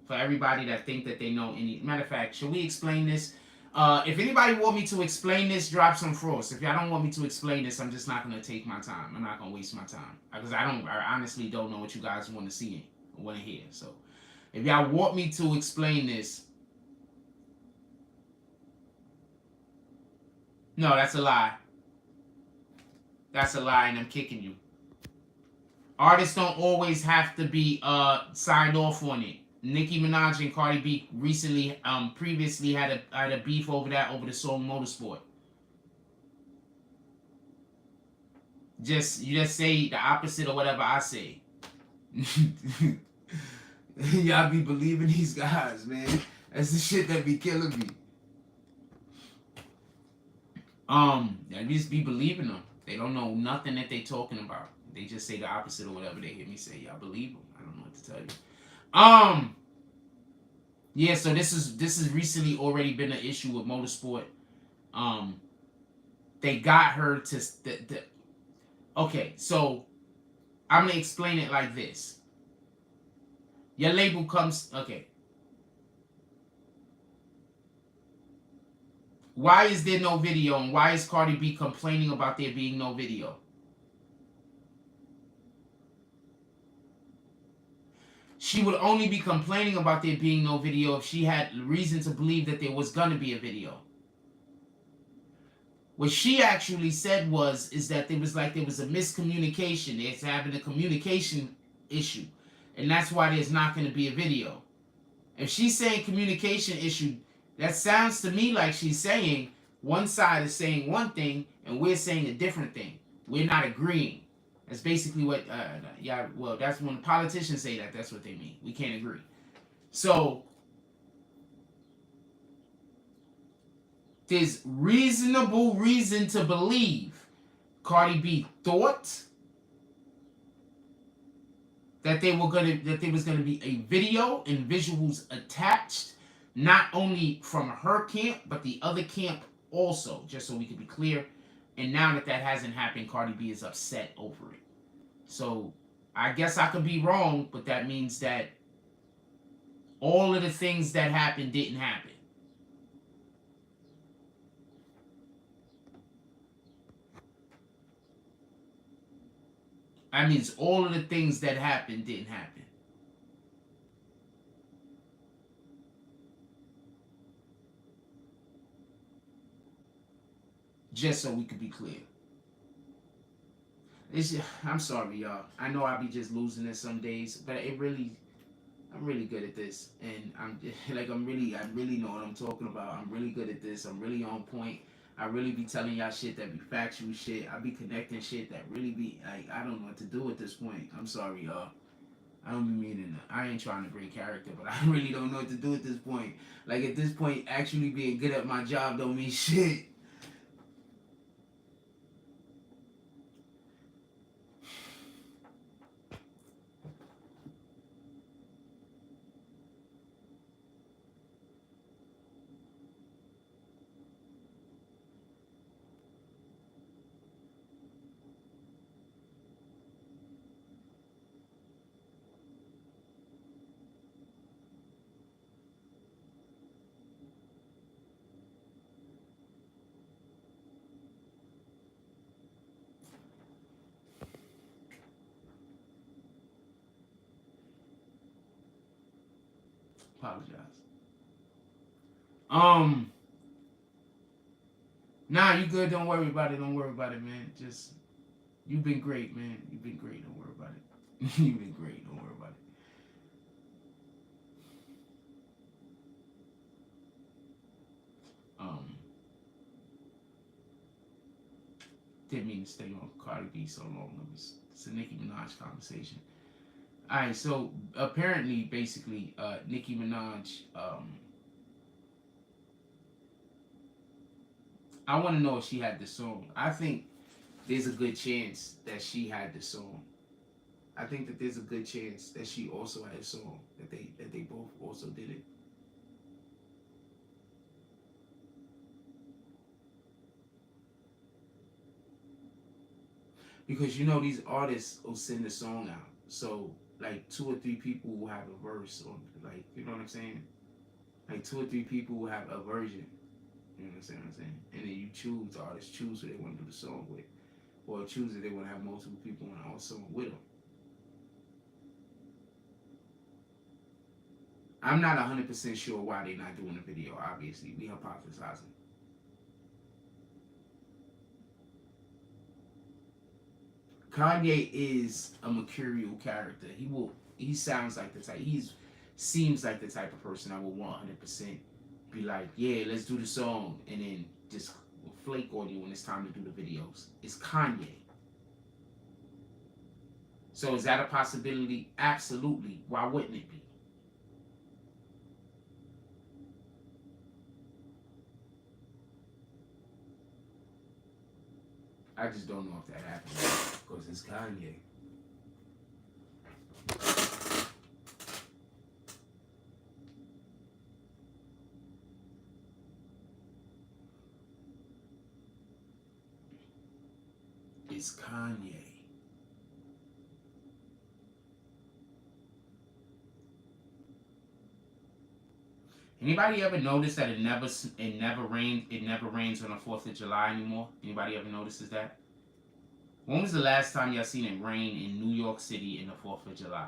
[SPEAKER 1] for everybody that think that they know any. Matter of fact, should we explain this? If anybody want me to explain this, drop some frost. If y'all don't want me to explain this, I'm just not going to take my time. I'm not going to waste my time because I honestly don't know what you guys want to see or want to hear. So if y'all want me to explain this, no, that's a lie. That's a lie, and I'm kicking you. Artists don't always have to be signed off on it. Nicki Minaj and Cardi B recently, previously had a beef over the song Motorsport. You just say the opposite of whatever I say. Y'all be believing these guys, man. That's the shit that be killing me. At least be believing them. They don't know nothing that they talking about. They just say the opposite of whatever they hear me say. Y'all believe them. I don't know what to tell you. Yeah. So this is recently already been an issue with motorsport. They got her to okay. So I'm gonna explain it like this. Your label comes okay. Why is there no video, and why is Cardi B complaining about there being no video? She would only be complaining about there being no video if she had reason to believe that there was gonna be a video. What she actually said is that there was a miscommunication. It's having a communication issue, and that's why there's not going to be a video. If she's saying communication issue, that sounds to me like she's saying one side is saying one thing and we're saying a different thing. We're not agreeing. That's basically what well, that's when politicians say that. That's what they mean. We can't agree. So there's reasonable reason to believe Cardi B thought that there was gonna be a video and visuals attached, not only from her camp but the other camp also. Just so we can be clear. And now that hasn't happened, Cardi B is upset over it. So I guess I could be wrong, but that means that all of the things that happened didn't happen. That means all of the things that happened didn't happen. Just so we could be clear. I'm sorry, y'all. I know I be just losing it some days, but I'm really good at this, and I'm I really know what I'm talking about. I'm really good at this. I'm really on point. I really be telling y'all shit that be factual shit. I be connecting shit that really be like, I don't know what to do at this point. I'm sorry, y'all. I don't be meaning that. I ain't trying to break character, but I really don't know what to do at this point. Like at this point, actually being good at my job don't mean shit. Apologize. Nah, you good. Don't worry about it. Don't worry about it, man. Just, you've been great, man. You've been great. Don't worry about it. You've been great. Don't worry about it. Didn't mean to stay on Cardi B so long. It's a Nicki Minaj conversation. Alright, so apparently, basically, Nicki Minaj, I want to know if she had the song. I think there's a good chance that she had the song. I think that there's a good chance that she also had a song, that they both also did it. Because these artists will send a song out, so like 2 or 3 people will have a verse, or like, you know what I'm saying? Like 2 or 3 people will have a version. You know what I'm saying? And then you choose, the artists choose who they want to do the song with, or choose if they want to have multiple people on a song with them. I'm not 100% sure why they're not doing a video. Obviously, we hypothesizing. Kanye is a mercurial character. He sounds like the type. Seems like the type of person I would 100% be like, yeah, let's do the song, and then just flake on you when it's time to do the videos. It's Kanye. So is that a possibility? Absolutely. Why wouldn't it be? I just don't know if that happens because it's Kanye. It's Kanye. Anybody ever notice that it never rains on the 4th of July anymore? Anybody ever notices that? When was the last time y'all seen it rain in New York City in the 4th of July?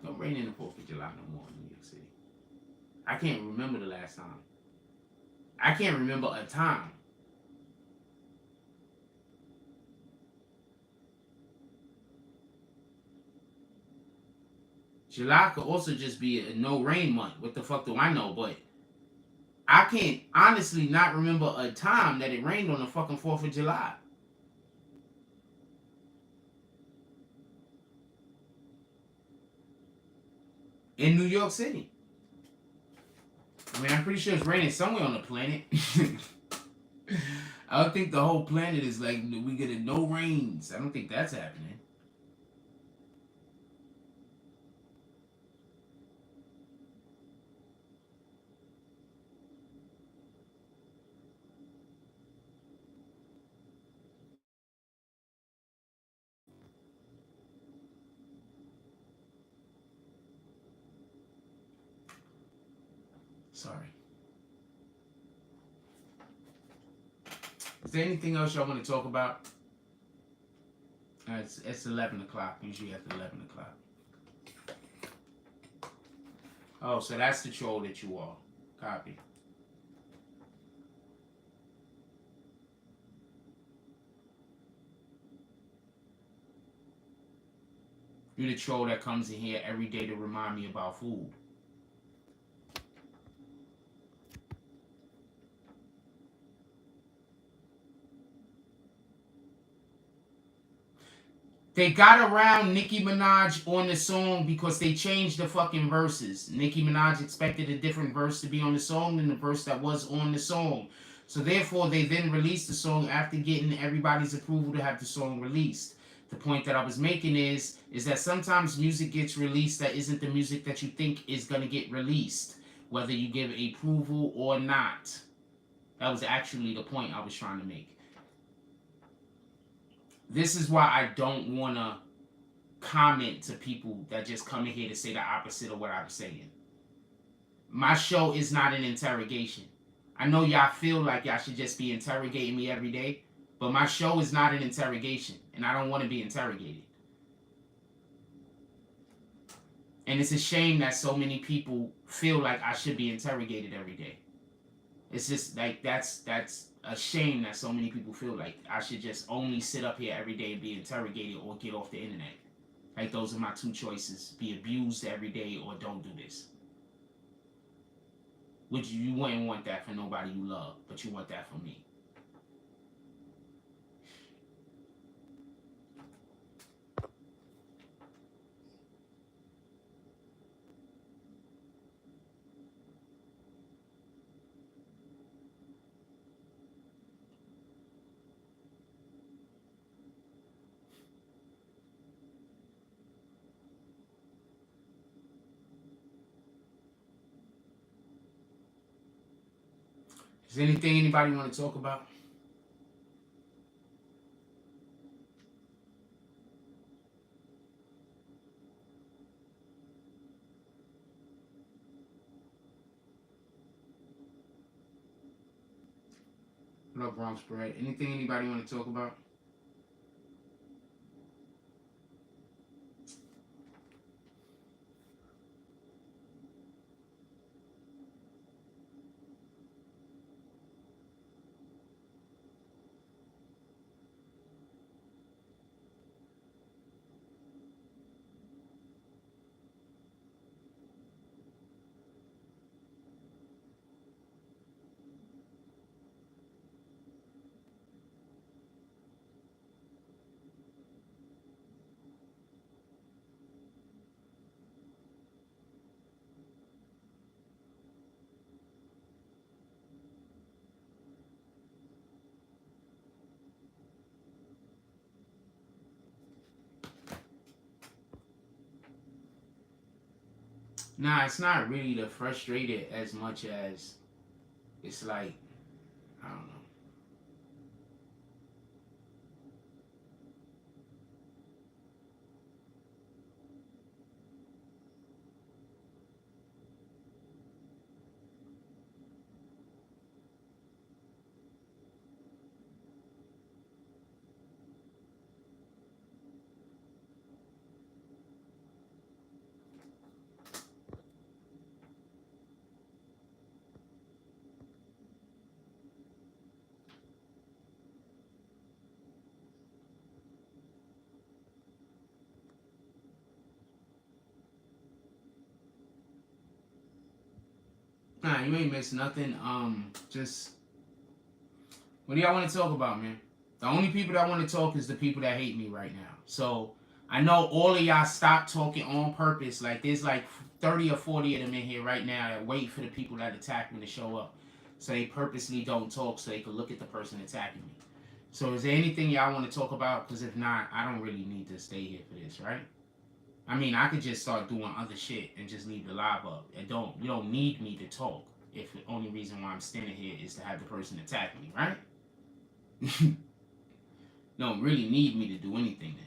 [SPEAKER 1] Don't rain in the 4th of July no more in New York City. I can't remember the last time. I can't remember a time. July could also just be a no rain month. What the fuck do I know? But I can't honestly not remember a time that it rained on the fucking 4th of July. In New York City. I mean, I'm pretty sure it's raining somewhere on the planet. I don't think the whole planet is like, we get no rains. I don't think that's happening. Sorry. Is there anything else y'all want to talk about? It's 11 o'clock. Usually at 11 o'clock. Oh, so that's the troll that you are. Copy. You're the troll that comes in here every day to remind me about food. They got around Nicki Minaj on the song because they changed the fucking verses. Nicki Minaj expected a different verse to be on the song than the verse that was on the song. So therefore, they then released the song after getting everybody's approval to have the song released. The point that I was making is that sometimes music gets released that isn't the music that you think is going to get released, whether you give approval or not. That was actually the point I was trying to make. This is why I don't want to comment to people that just come in here to say the opposite of what I'm saying. My show is not an interrogation. I know y'all feel like y'all should just be interrogating me every day, but my show is not an interrogation, and I don't want to be interrogated. And it's a shame that so many people feel like I should be interrogated every day. It's just like that's a shame that so many people feel like I should just only sit up here every day and be interrogated or get off the internet. Like those are my two choices: be abused every day or don't do this. Which you wouldn't want that for nobody you love, but you want that for me. Is there anything anybody want to talk about? What up, Bronx Bread? Anything anybody want to talk about? Nah, it's not really the frustrated as much as it's like, I don't know. Nah, you ain't missed nothing. Just what do y'all want to talk about, man? The only people that want to talk is the people that hate me right now. So I know all of y'all stopped talking on purpose. Like there's like 30 or 40 of them in here right now that wait for the people that attack me to show up. So they purposely don't talk so they can look at the person attacking me. So is there anything y'all want to talk about? Because if not, I don't really need to stay here for this, right? I mean, I could just start doing other shit and just leave the live up. And you don't need me to talk if the only reason why I'm standing here is to have the person attack me, right? You don't really need me to do anything then.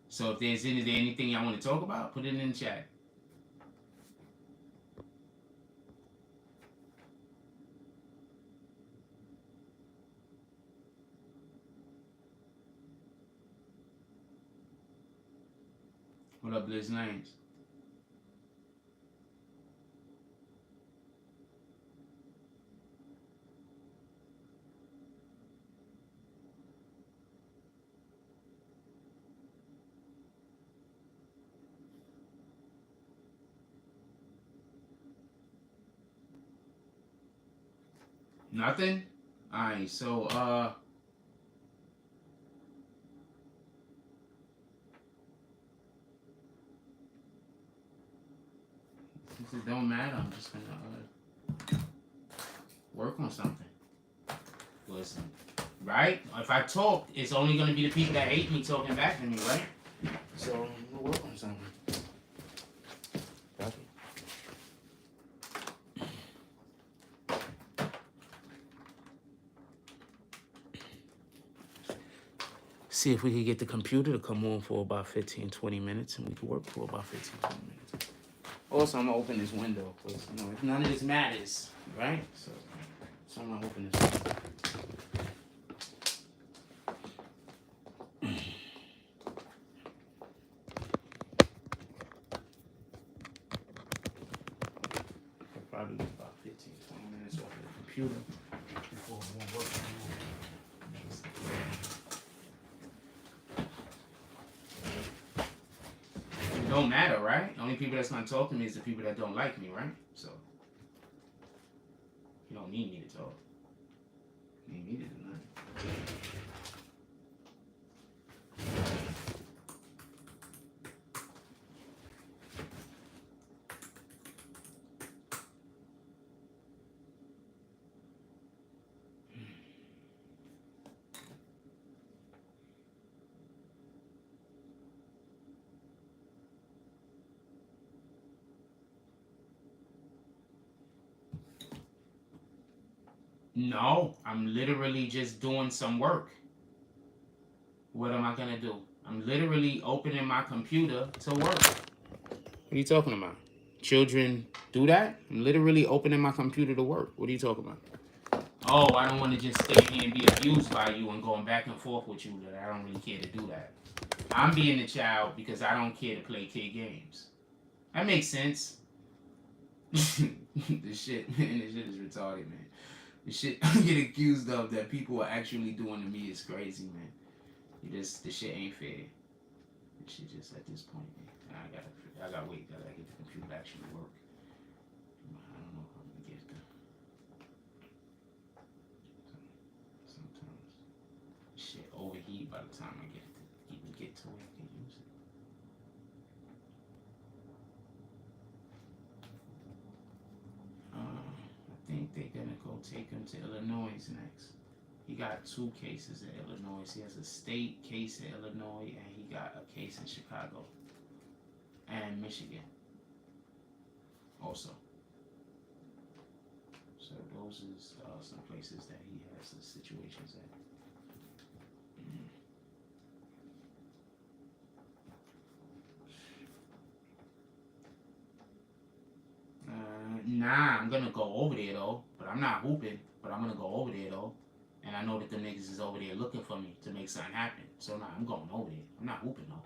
[SPEAKER 1] So if there's anything y'all want to talk about, put it in the chat. What up, Liz Names? Nothing? Alright, so since it don't matter, I'm just gonna work on something. Listen, right? If I talk, it's only gonna be the people that hate me talking back to me, right? So I'm gonna work on something. See if we can get the computer to come on for about 15-20 minutes and we can work for about 15-20 minutes. Also, I'm gonna open this window because if none of this matters, right? So I'm gonna open this window. I'll probably get about 15-20 minutes off of the computer before we work. It don't matter, right? The only people that's gonna talk to me is the people that don't like me, right? So you don't need me to talk. You need me to do nothing. No, I'm literally just doing some work. What am I gonna do? I'm literally opening my computer to work. What are you talking about? Children do that? I'm literally opening my computer to work. What are you talking about? Oh, I don't want to just stay here and be abused by you and going back and forth with you. That I don't really care to do that. I'm being the child because I don't care to play kid games. That makes sense. This shit is retarded, man. The shit I get accused of that people are actually doing to me is crazy, man. This shit ain't fair. This shit just at this point, man. I gotta wait. I gotta get the computer to actually work. I don't know if I'm gonna get it. Sometimes shit overheat by the time I even get to it and use it. I think they're gonna go take him to Illinois next. He got 2 cases in Illinois. He has a state case in Illinois and he got a case in Chicago and Michigan. also. So those is some places that he has the situations at. Nah, I'm gonna go over there though, but I'm not hooping. But I'm gonna go over there though, and I know that the niggas is over there looking for me to make something happen. So nah, I'm going over there. I'm not hooping though.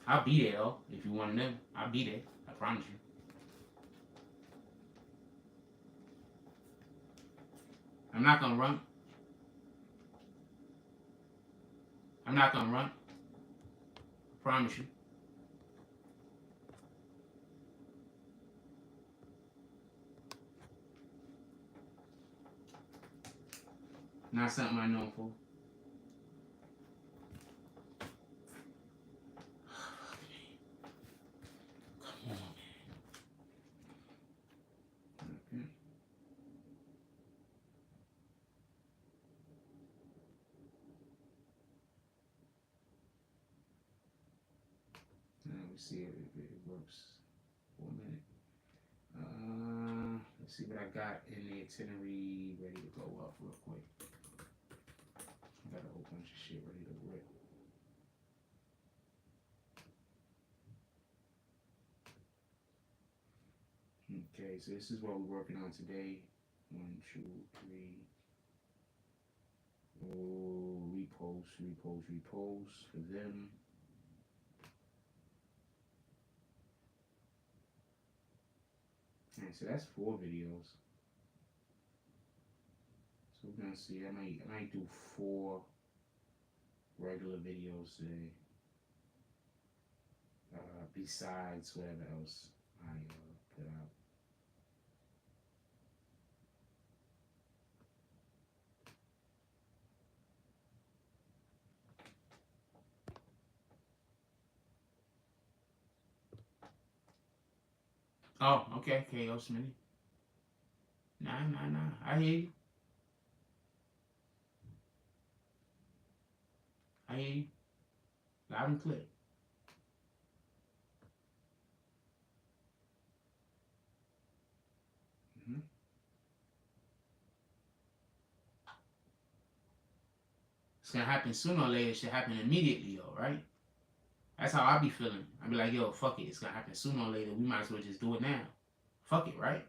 [SPEAKER 1] I'll be there though. If you want to know, I'll be there. I promise you. I'm not gonna run. I'm not gonna run. I promise you. Not something I know for. Come on, man. Okay. Let me see if it works for a minute. Let's see what I got in the itinerary ready to go up real quick. I got a whole bunch of shit ready to rip. Okay, so this is what we're working on today. 1, 2, 3. Oh, repost for them. Alright, so that's 4 videos. So we're gonna see. I might do 4 regular videos today. Besides whatever else I put out. Oh, okay, KO Smitty. Nah. I hear you. I hear you. Loud and clear. Mm-hmm. It's gonna happen sooner or later. It should happen immediately, though, right? That's how I be feeling. I be like, yo, fuck it. It's gonna happen sooner or later. We might as well just do it now. Fuck it, right?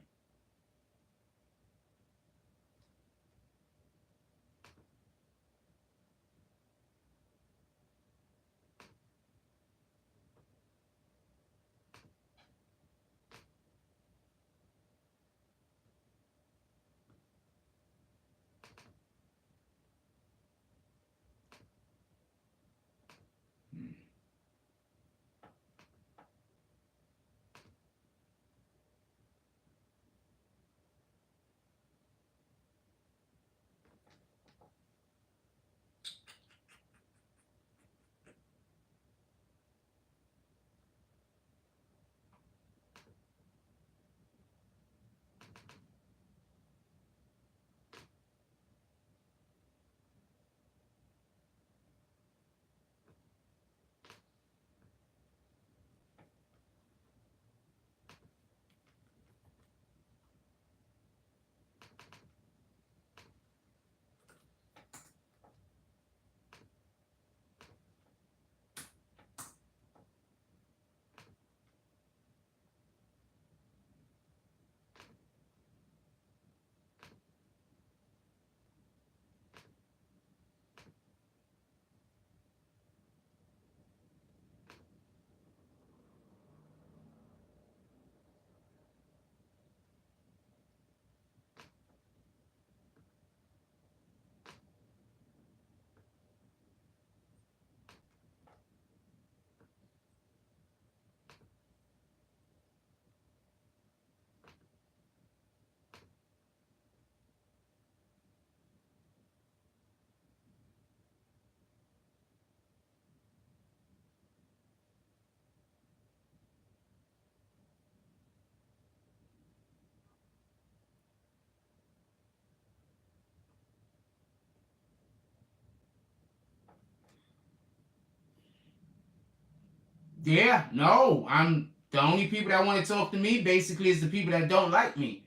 [SPEAKER 1] Yeah, no, I'm the only people that want to talk to me basically is the people that don't like me.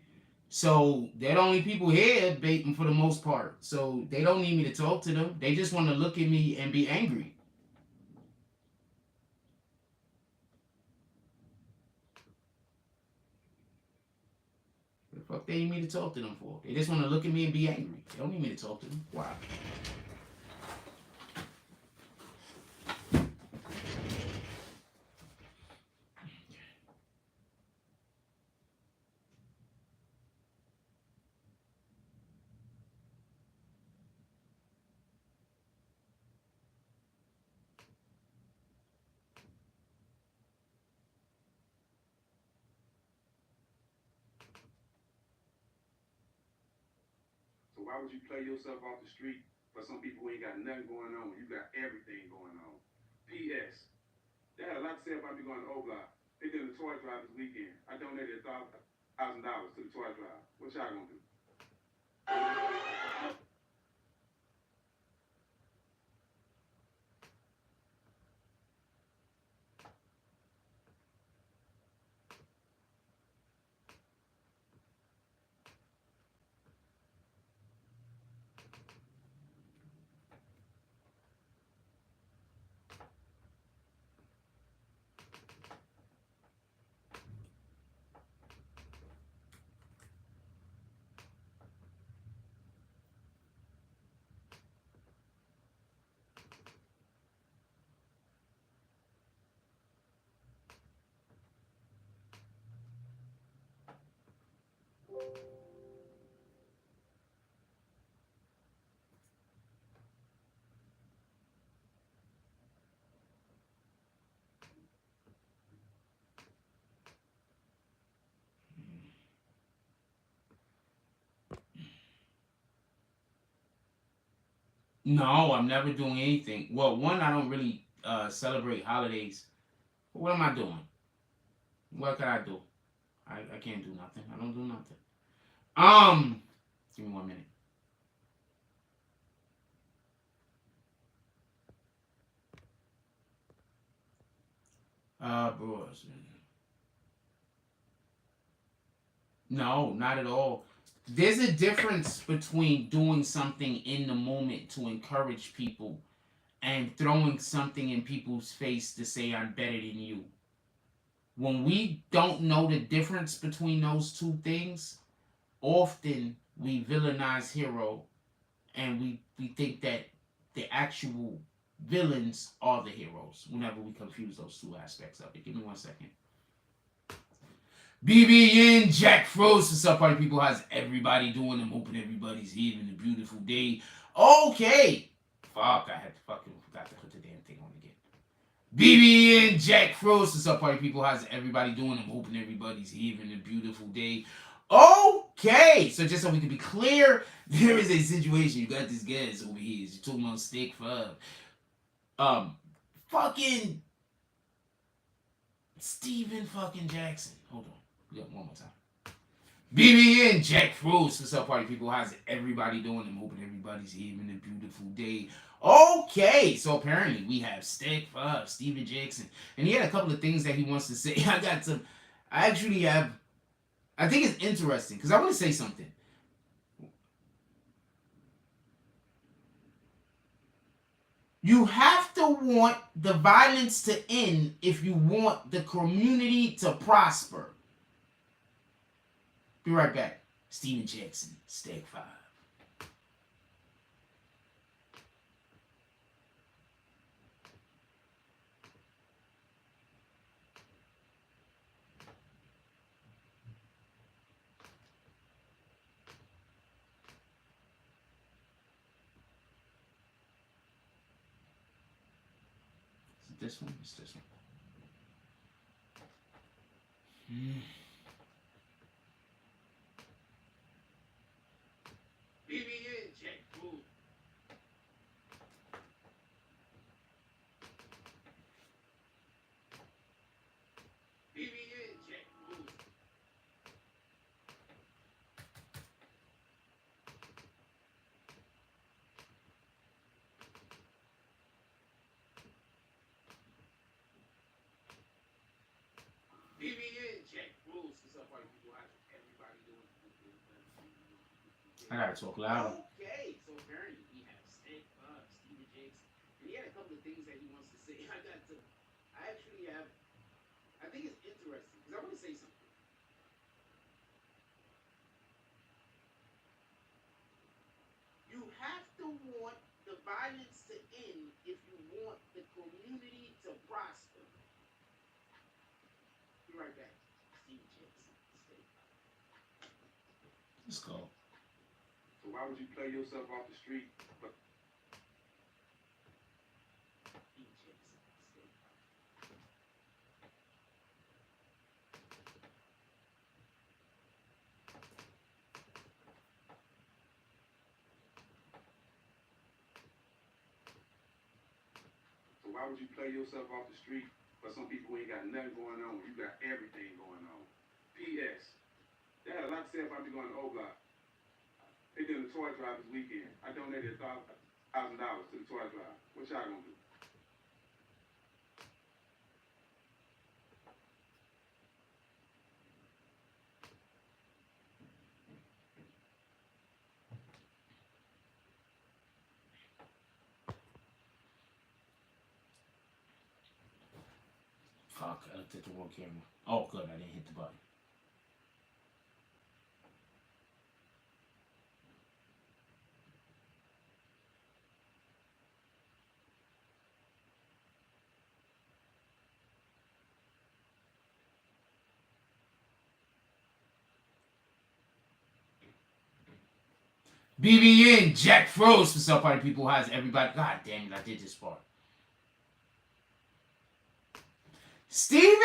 [SPEAKER 1] So they're the only people here baiting for the most part. So they don't need me to talk to them. They just want to look at me and be angry. What the fuck they need me to talk to them for? They just want to look at me and be angry. They don't need me to talk to them. Why?
[SPEAKER 4] So why would you play yourself off the street for some people who ain't got nothing going on when you got everything going on? P.S. They had a lot to say about me going to O-Block. They did a toy drive this weekend. I donated $1,000 to the toy drive. What y'all gonna do?
[SPEAKER 1] No, I'm never doing anything. Well, one, I don't really celebrate holidays. But what am I doing? What can I do? I can't do nothing. I don't do nothing. Give me 1 minute. Bros. No, not at all. There's a difference between doing something in the moment to encourage people and throwing something in people's face to say I'm better than you. When we don't know the difference between those two things, often we villainize hero and we think that the actual villains are the heroes whenever we confuse those two aspects of it. Give me 1 second. BBN Jack Frost. What's up, party people? How's everybody doing? I'm hoping everybody's having a beautiful day. Okay. Fuck, I had to fucking forgot to put the damn thing on again. BBN Jack Frost. What's up, party people? How's everybody doing? I'm hoping everybody's having a beautiful day. Okay. So just so we can be clear, there is a situation. You got this guys over here. You're talking about steak for fucking Steven fucking Jackson. Hold on. We got one more time. BBN Jack Frost. What's up, party people? How's everybody doing? I'm hoping everybody's having a beautiful day. Okay, so apparently we have Stick for Steven Jackson, and he had a couple of things that he wants to say. I got some. I actually have. I think it's interesting because I want to say something. You have to want the violence to end if you want the community to prosper. Be right back. Steven Jackson, Steg 5. Is it this one? It's this one. BBN Jack Frost. BBN Jack Frost.
[SPEAKER 4] BBN Jack rules. What's up, party people? How's everybody doing?
[SPEAKER 1] I gotta talk louder.
[SPEAKER 4] Okay, so apparently we have Steven Jakes, and he had a couple of things that he wants to say. I actually have, I think it's interesting because I want to say something. You have to want the violence to end if you want the community to prosper. Be right back. Steven Jakes.
[SPEAKER 1] Let's go.
[SPEAKER 4] So why would you play yourself off the street? So why would you play yourself off the street for some people who ain't got nothing going on when you got everything going on? P.S. They had a lot to say about me going to O-Block. They did a toy drive this weekend. I donated $1,000 to the toy drive. What y'all gonna do?
[SPEAKER 1] Fuck, I looked at the wrong camera. Oh, good, I didn't hit the button. BBN Jack Froze. What's up, party people? How's everybody? God damn it, I did this part. Steven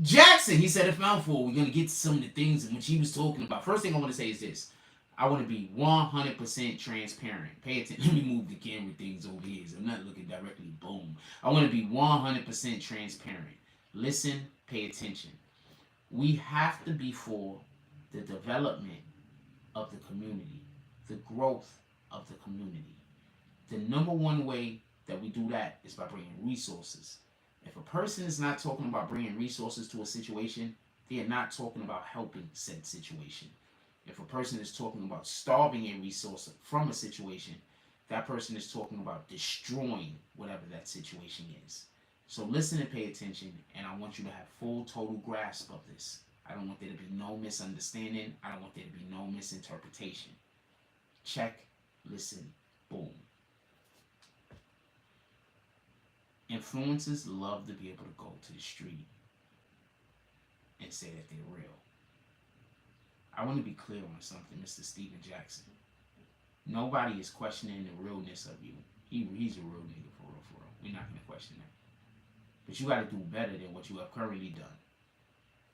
[SPEAKER 1] Jackson, he said a mouthful. We're going to get to some of the things in which he was talking about. First thing I want to say is this. I want to be 100% transparent. Pay attention. Let me move the camera things over here. So I'm not looking directly. Boom. I want to be 100% transparent. Listen, pay attention. We have to be for the development of the community, the growth of the community. The number one way that we do that is by bringing resources. If a person is not talking about bringing resources to a situation, they are not talking about helping said situation. If a person is talking about starving a resource from a situation, that person is talking about destroying whatever that situation is. So listen and pay attention, and I want you to have full, total grasp of this. I don't want there to be no misunderstanding. I don't want there to be no misinterpretation. Check, listen, boom. Influencers love to be able to go to the street and say that they're real. I want to be clear on something, Mr. Steven Jackson. Nobody is questioning the realness of you. He's a real nigga, for real, for real. We're not going to question that. But you got to do better than what you have currently done.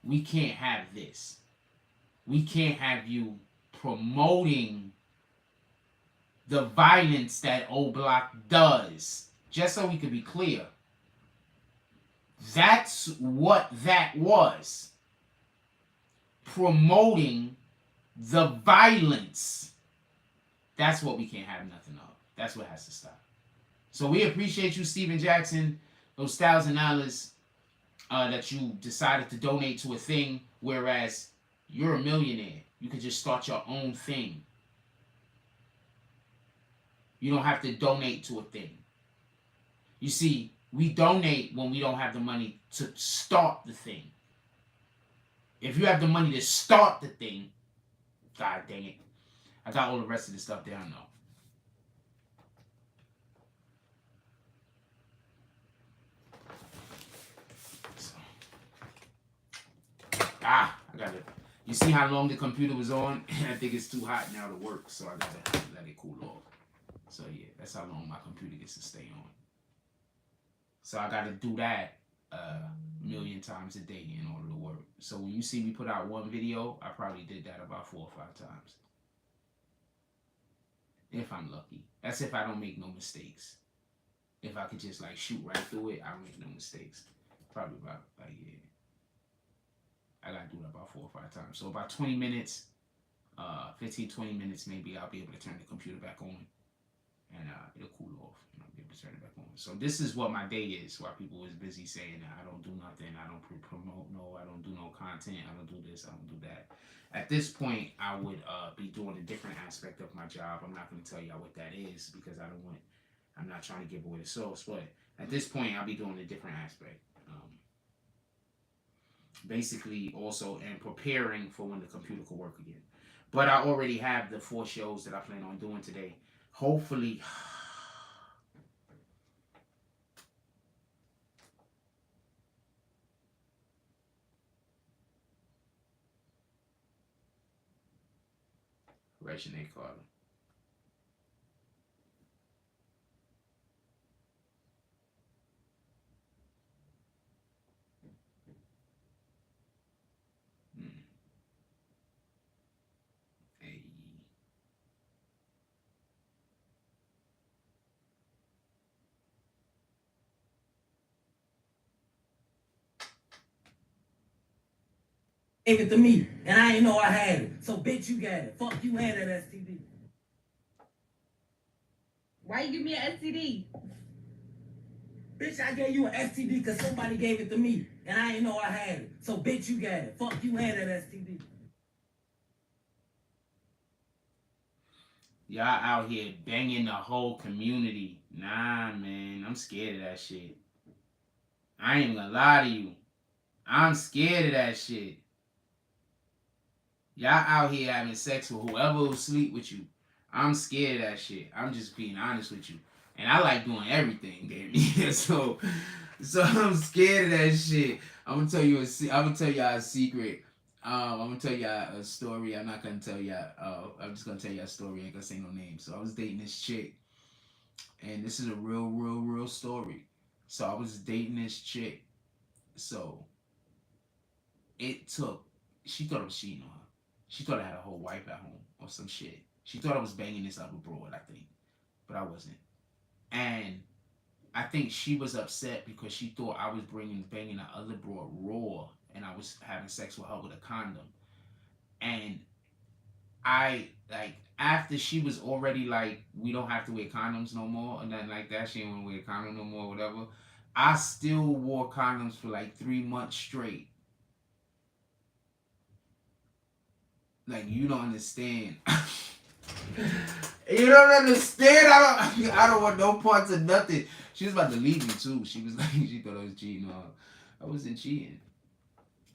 [SPEAKER 1] We can't have this. We can't have you promoting the violence that O-Block does. Just so we can be clear. That's what that was. Promoting the violence. That's what we can't have nothing of. That's what has to stop. So we appreciate you, Steven Jackson. Those $1,000 that you decided to donate to a thing, whereas you're a millionaire. You could just start your own thing. You don't have to donate to a thing. You see, we donate when we don't have the money to start the thing. If you have the money to start the thing, God dang it. I got all the rest of the stuff down though. So. I got it. You see how long the computer was on? I think it's too hot now to work, so I gotta let it cool off. So yeah, that's how long my computer gets to stay on. So I got to do that a million times a day in order to work. So when you see me put out one video, I probably did that about 4 or 5 times. If I'm lucky. That's if I don't make no mistakes. If I could just like shoot right through it, I don't make no mistakes. Probably about like, yeah. I got to do that about 4 or 5 times. So about 20 minutes, 15, 20 minutes maybe, I'll be able to turn the computer back on. And it'll cool off. And I'll be able to turn it back on. So this is what my day is. While people was busy saying that I don't don't do nothing. I don't promote. No, I don't do no content. I don't do this. I don't do that. At this point, I would be doing a different aspect of my job. I'm not going to tell y'all what that is because I'm not trying to give away the source. But at this point, I'll be doing a different aspect. Basically, also, and preparing for when the computer could work again. But I already have the 4 shows that I plan on doing today. Hopefully. Reginald Carter. Hey.
[SPEAKER 5] Gave it to me, and I didn't know I had it. So, bitch, you got it. Fuck you and that STD.
[SPEAKER 2] Why you give me an STD?
[SPEAKER 5] Bitch, I gave you an STD because somebody gave it to me, and I didn't know I had it. So, bitch, you got it. Fuck you and that STD.
[SPEAKER 1] Y'all out here banging the whole community. Nah, man. I'm scared of that shit. I ain't gonna lie to you. I'm scared of that shit. Y'all out here having sex with whoever will sleep with you. I'm scared of that shit. I'm just being honest with you. And I like doing everything, baby. so I'm scared of that shit. I'm gonna tell y'all a secret. I'm gonna tell y'all a story. I'm not gonna tell y'all. I'm just gonna tell y'all a story. I ain't gonna say no names. So I was dating this chick, and this is a real story. So I was dating this chick. So it took. She thought I was cheating on her. She thought I had a whole wife at home or some shit. She thought I was banging this other broad, I think, but I wasn't. And I think she was upset because she thought I was banging the other broad raw, and I was having sex with her with a condom. And I like after she was already like, we don't have to wear condoms no more, or nothing like that. She didn't want to wear a condom no more, whatever. I still wore condoms for like 3 months straight. Like, you don't understand. You don't understand. I don't want no parts of nothing. She was about to leave me too. She was like, she thought I was cheating on her. I wasn't cheating.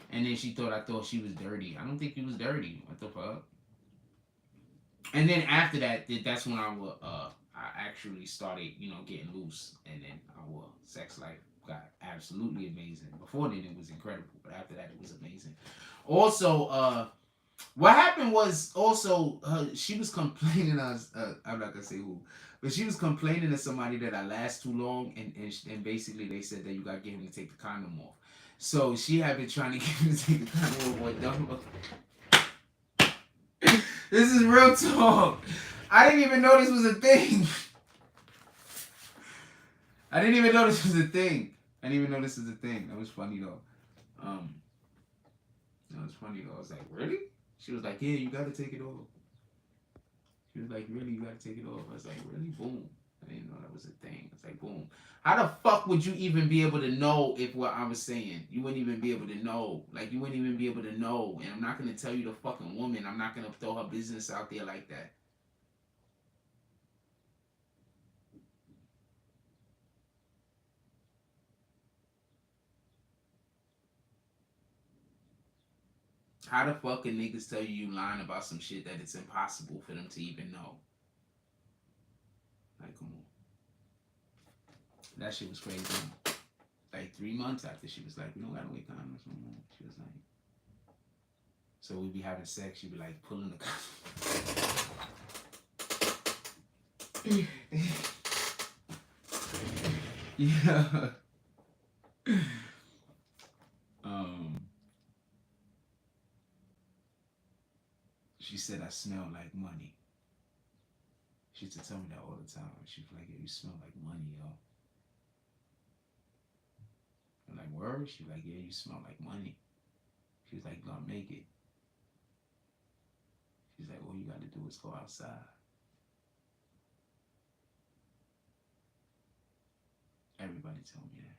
[SPEAKER 1] And then she thought I thought she was dirty. I don't think you was dirty. What the fuck? And then after that, that's when I actually started, getting loose. And then our sex life got absolutely amazing. Before then, it was incredible. But after that, it was amazing. Also, what happened was also she was complaining. I'm not gonna say who, but she was complaining to somebody that I last too long, and basically they said that you gotta get him to take the condom off. So she had been trying to get him to take the condom off. This is real talk. I didn't even know this was a thing. I didn't even know this was a thing. That was funny though. That was funny though. I was like, really? She was like, yeah, you gotta take it off. She was like, really, you gotta take it off. I was like, really? Boom. I didn't know that was a thing. It's like, boom. How the fuck would you even be able to know if what I was saying? You wouldn't even be able to know. Like, you wouldn't even be able to know. And I'm not gonna tell you the fucking woman. I'm not gonna throw her business out there like that. How the fuck can niggas tell you lying about some shit that it's impossible for them to even know? Like, come on. That shit was crazy. Like 3 months after, she was like, we don't gotta wear condoms no more. She was like, so we'd be having sex, she'd be like pulling the condom. Yeah. She said I smell like money. She used to tell me that all the time. She'd be like, yeah, you smell like money, yo. I'm like, word? She's like, yeah, you smell like money. She was like, gonna make it. She's like, all you gotta do is go outside. Everybody told me that.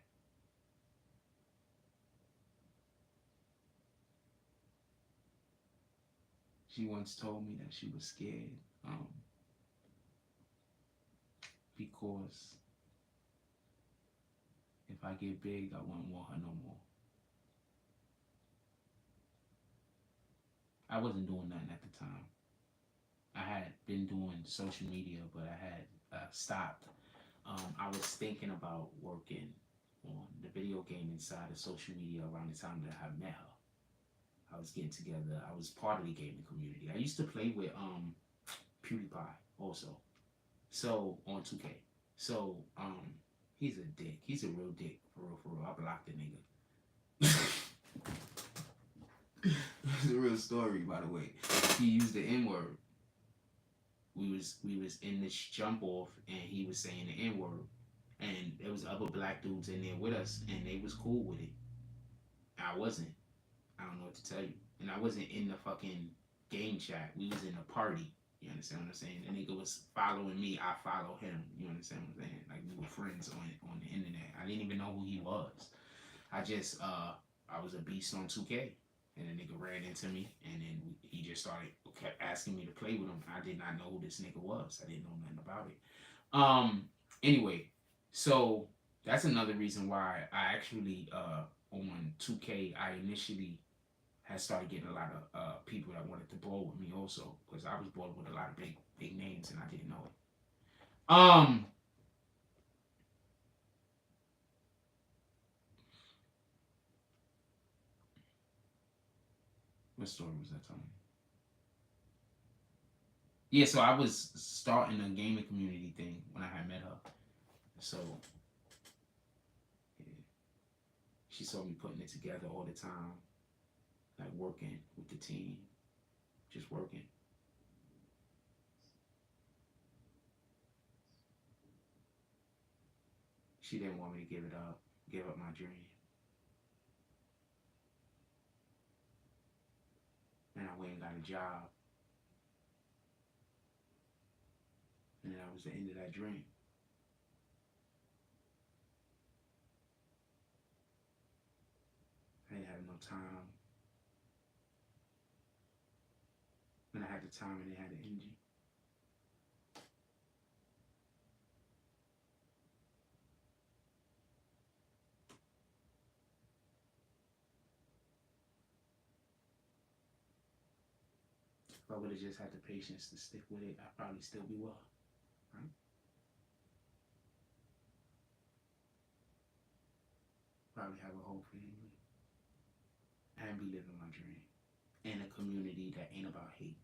[SPEAKER 1] She once told me that she was scared because if I get big, I won't want her no more. I wasn't doing nothing at the time. I had been doing social media, but I had stopped. I was thinking about working on the video gaming side of social media around the time that I met her. I was getting together. I was part of the gaming community. I used to play with PewDiePie also. So on 2K. So he's a dick. He's a real dick. For real. I blocked the nigga. It's a real story, by the way. He used the N-word. We was in this jump off, and he was saying the N-word, and there was other black dudes in there with us, and they was cool with it. I wasn't. I don't know what to tell you. And I wasn't in the fucking game chat. We was in a party. You understand what I'm saying? The nigga was following me. I follow him. You understand what I'm saying? Like, we were friends on the internet. I didn't even know who he was. I just I was a beast on 2K. And the nigga ran into me, and then he just kept asking me to play with him. I did not know who this nigga was. I didn't know nothing about it. Anyway, so that's another reason why I actually on 2K I initially had started getting a lot of people that wanted to blow with me also, because I was blowing with a lot of big names and I didn't know it. What story was that telling? Yeah, so I was starting a gaming community thing when I had met her. So yeah, she saw me putting it together all the time, like working with the team, just working. She didn't want me to give up my dream. And I went and got a job. And that was the end of that dream. I didn't have no time. And I had the time and they had the energy. If I would have just had the patience to stick with it, I'd probably still be well. Right? Probably have a whole family. And be living my dream. In a community that ain't about hate.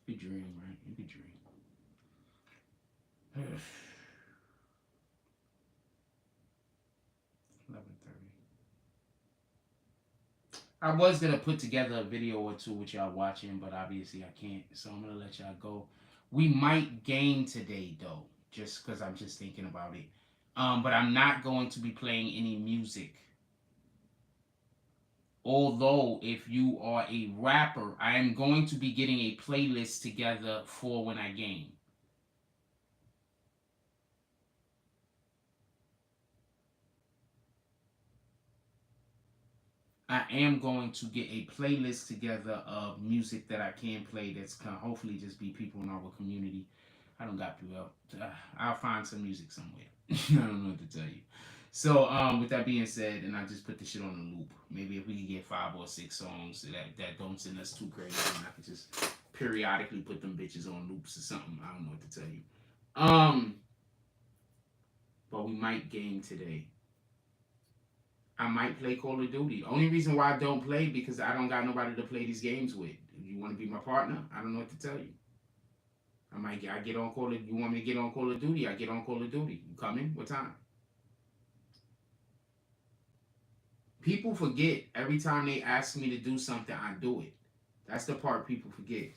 [SPEAKER 1] You dream, right? You can dream. 11:30. I was gonna put together a video or two with y'all watching, but obviously I can't. So I'm gonna let y'all go. We might game today though, just because I'm just thinking about it. But I'm not going to be playing any music. Although, if you are a rapper, I am going to be getting a playlist together for when I game. I am going to get a playlist together of music that I can play that's gonna hopefully just be people in our community. I don't got people. I'll find some music somewhere. I don't know what to tell you. So with that being said, and I just put the shit on a loop. Maybe if we can get 5 or 6 songs that don't send us too crazy, and I could just periodically put them bitches on loops or something. I don't know what to tell you. But we might game today. I might play Call of Duty. The only reason why I don't play because I don't got nobody to play these games with. If you want to be my partner, I don't know what to tell you. I get on Call of. You want me to get on Call of Duty? I get on Call of Duty. You coming? What time? People forget every time they ask me to do something, I do it. That's the part people forget.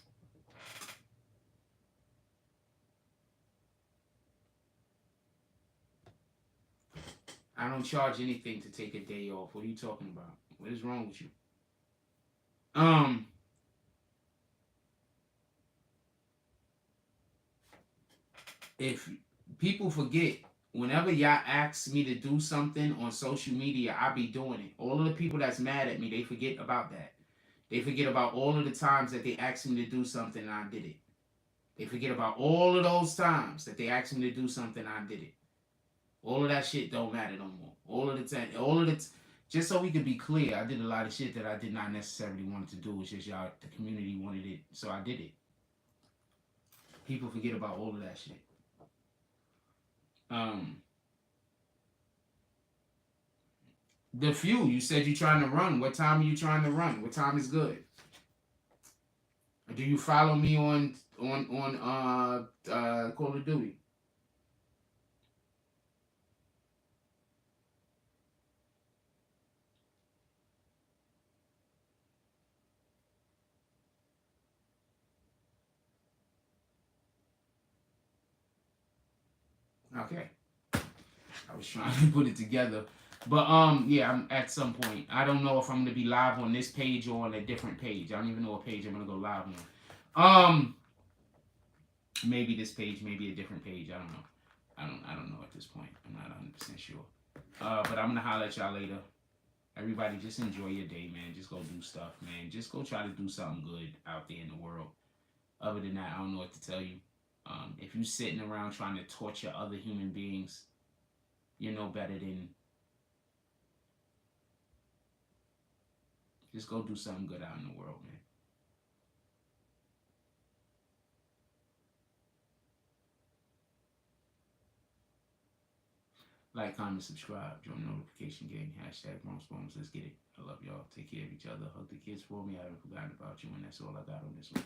[SPEAKER 1] I don't charge anything to take a day off. What are you talking about? What is wrong with you? if people forget, whenever y'all ask me to do something on social media, I be doing it. All of the people that's mad at me, they forget about that. They forget about all of the times that they asked me to do something and I did it. They forget about all of those times that they asked me to do something and I did it. All of that shit don't matter no more. All of the time, just so we can be clear, I did a lot of shit that I did not necessarily want to do. It's just y'all, the community wanted it, so I did it. People forget about all of that shit. The few, you said you're trying to run. What time are you trying to run? What time is good? Do you follow me on Call of Duty? Okay. I was trying to put it together. But yeah, I'm at some point. I don't know if I'm gonna be live on this page or on a different page. I don't even know what page I'm gonna go live on. Maybe this page, maybe a different page. I don't know. I don't know at this point. I'm not 100% sure. But I'm gonna holler at y'all later. Everybody, just enjoy your day, man. Just go do stuff, man. Just go try to do something good out there in the world. Other than that, I don't know what to tell you. If you sitting around trying to torture other human beings, you're no better than. Just go do something good out in the world, man. Like, comment, subscribe, join the notification gang, hashtag Bones. Let's get it. I love y'all. Take care of each other. Hug the kids for me. I haven't forgotten about you, and that's all I got on this one.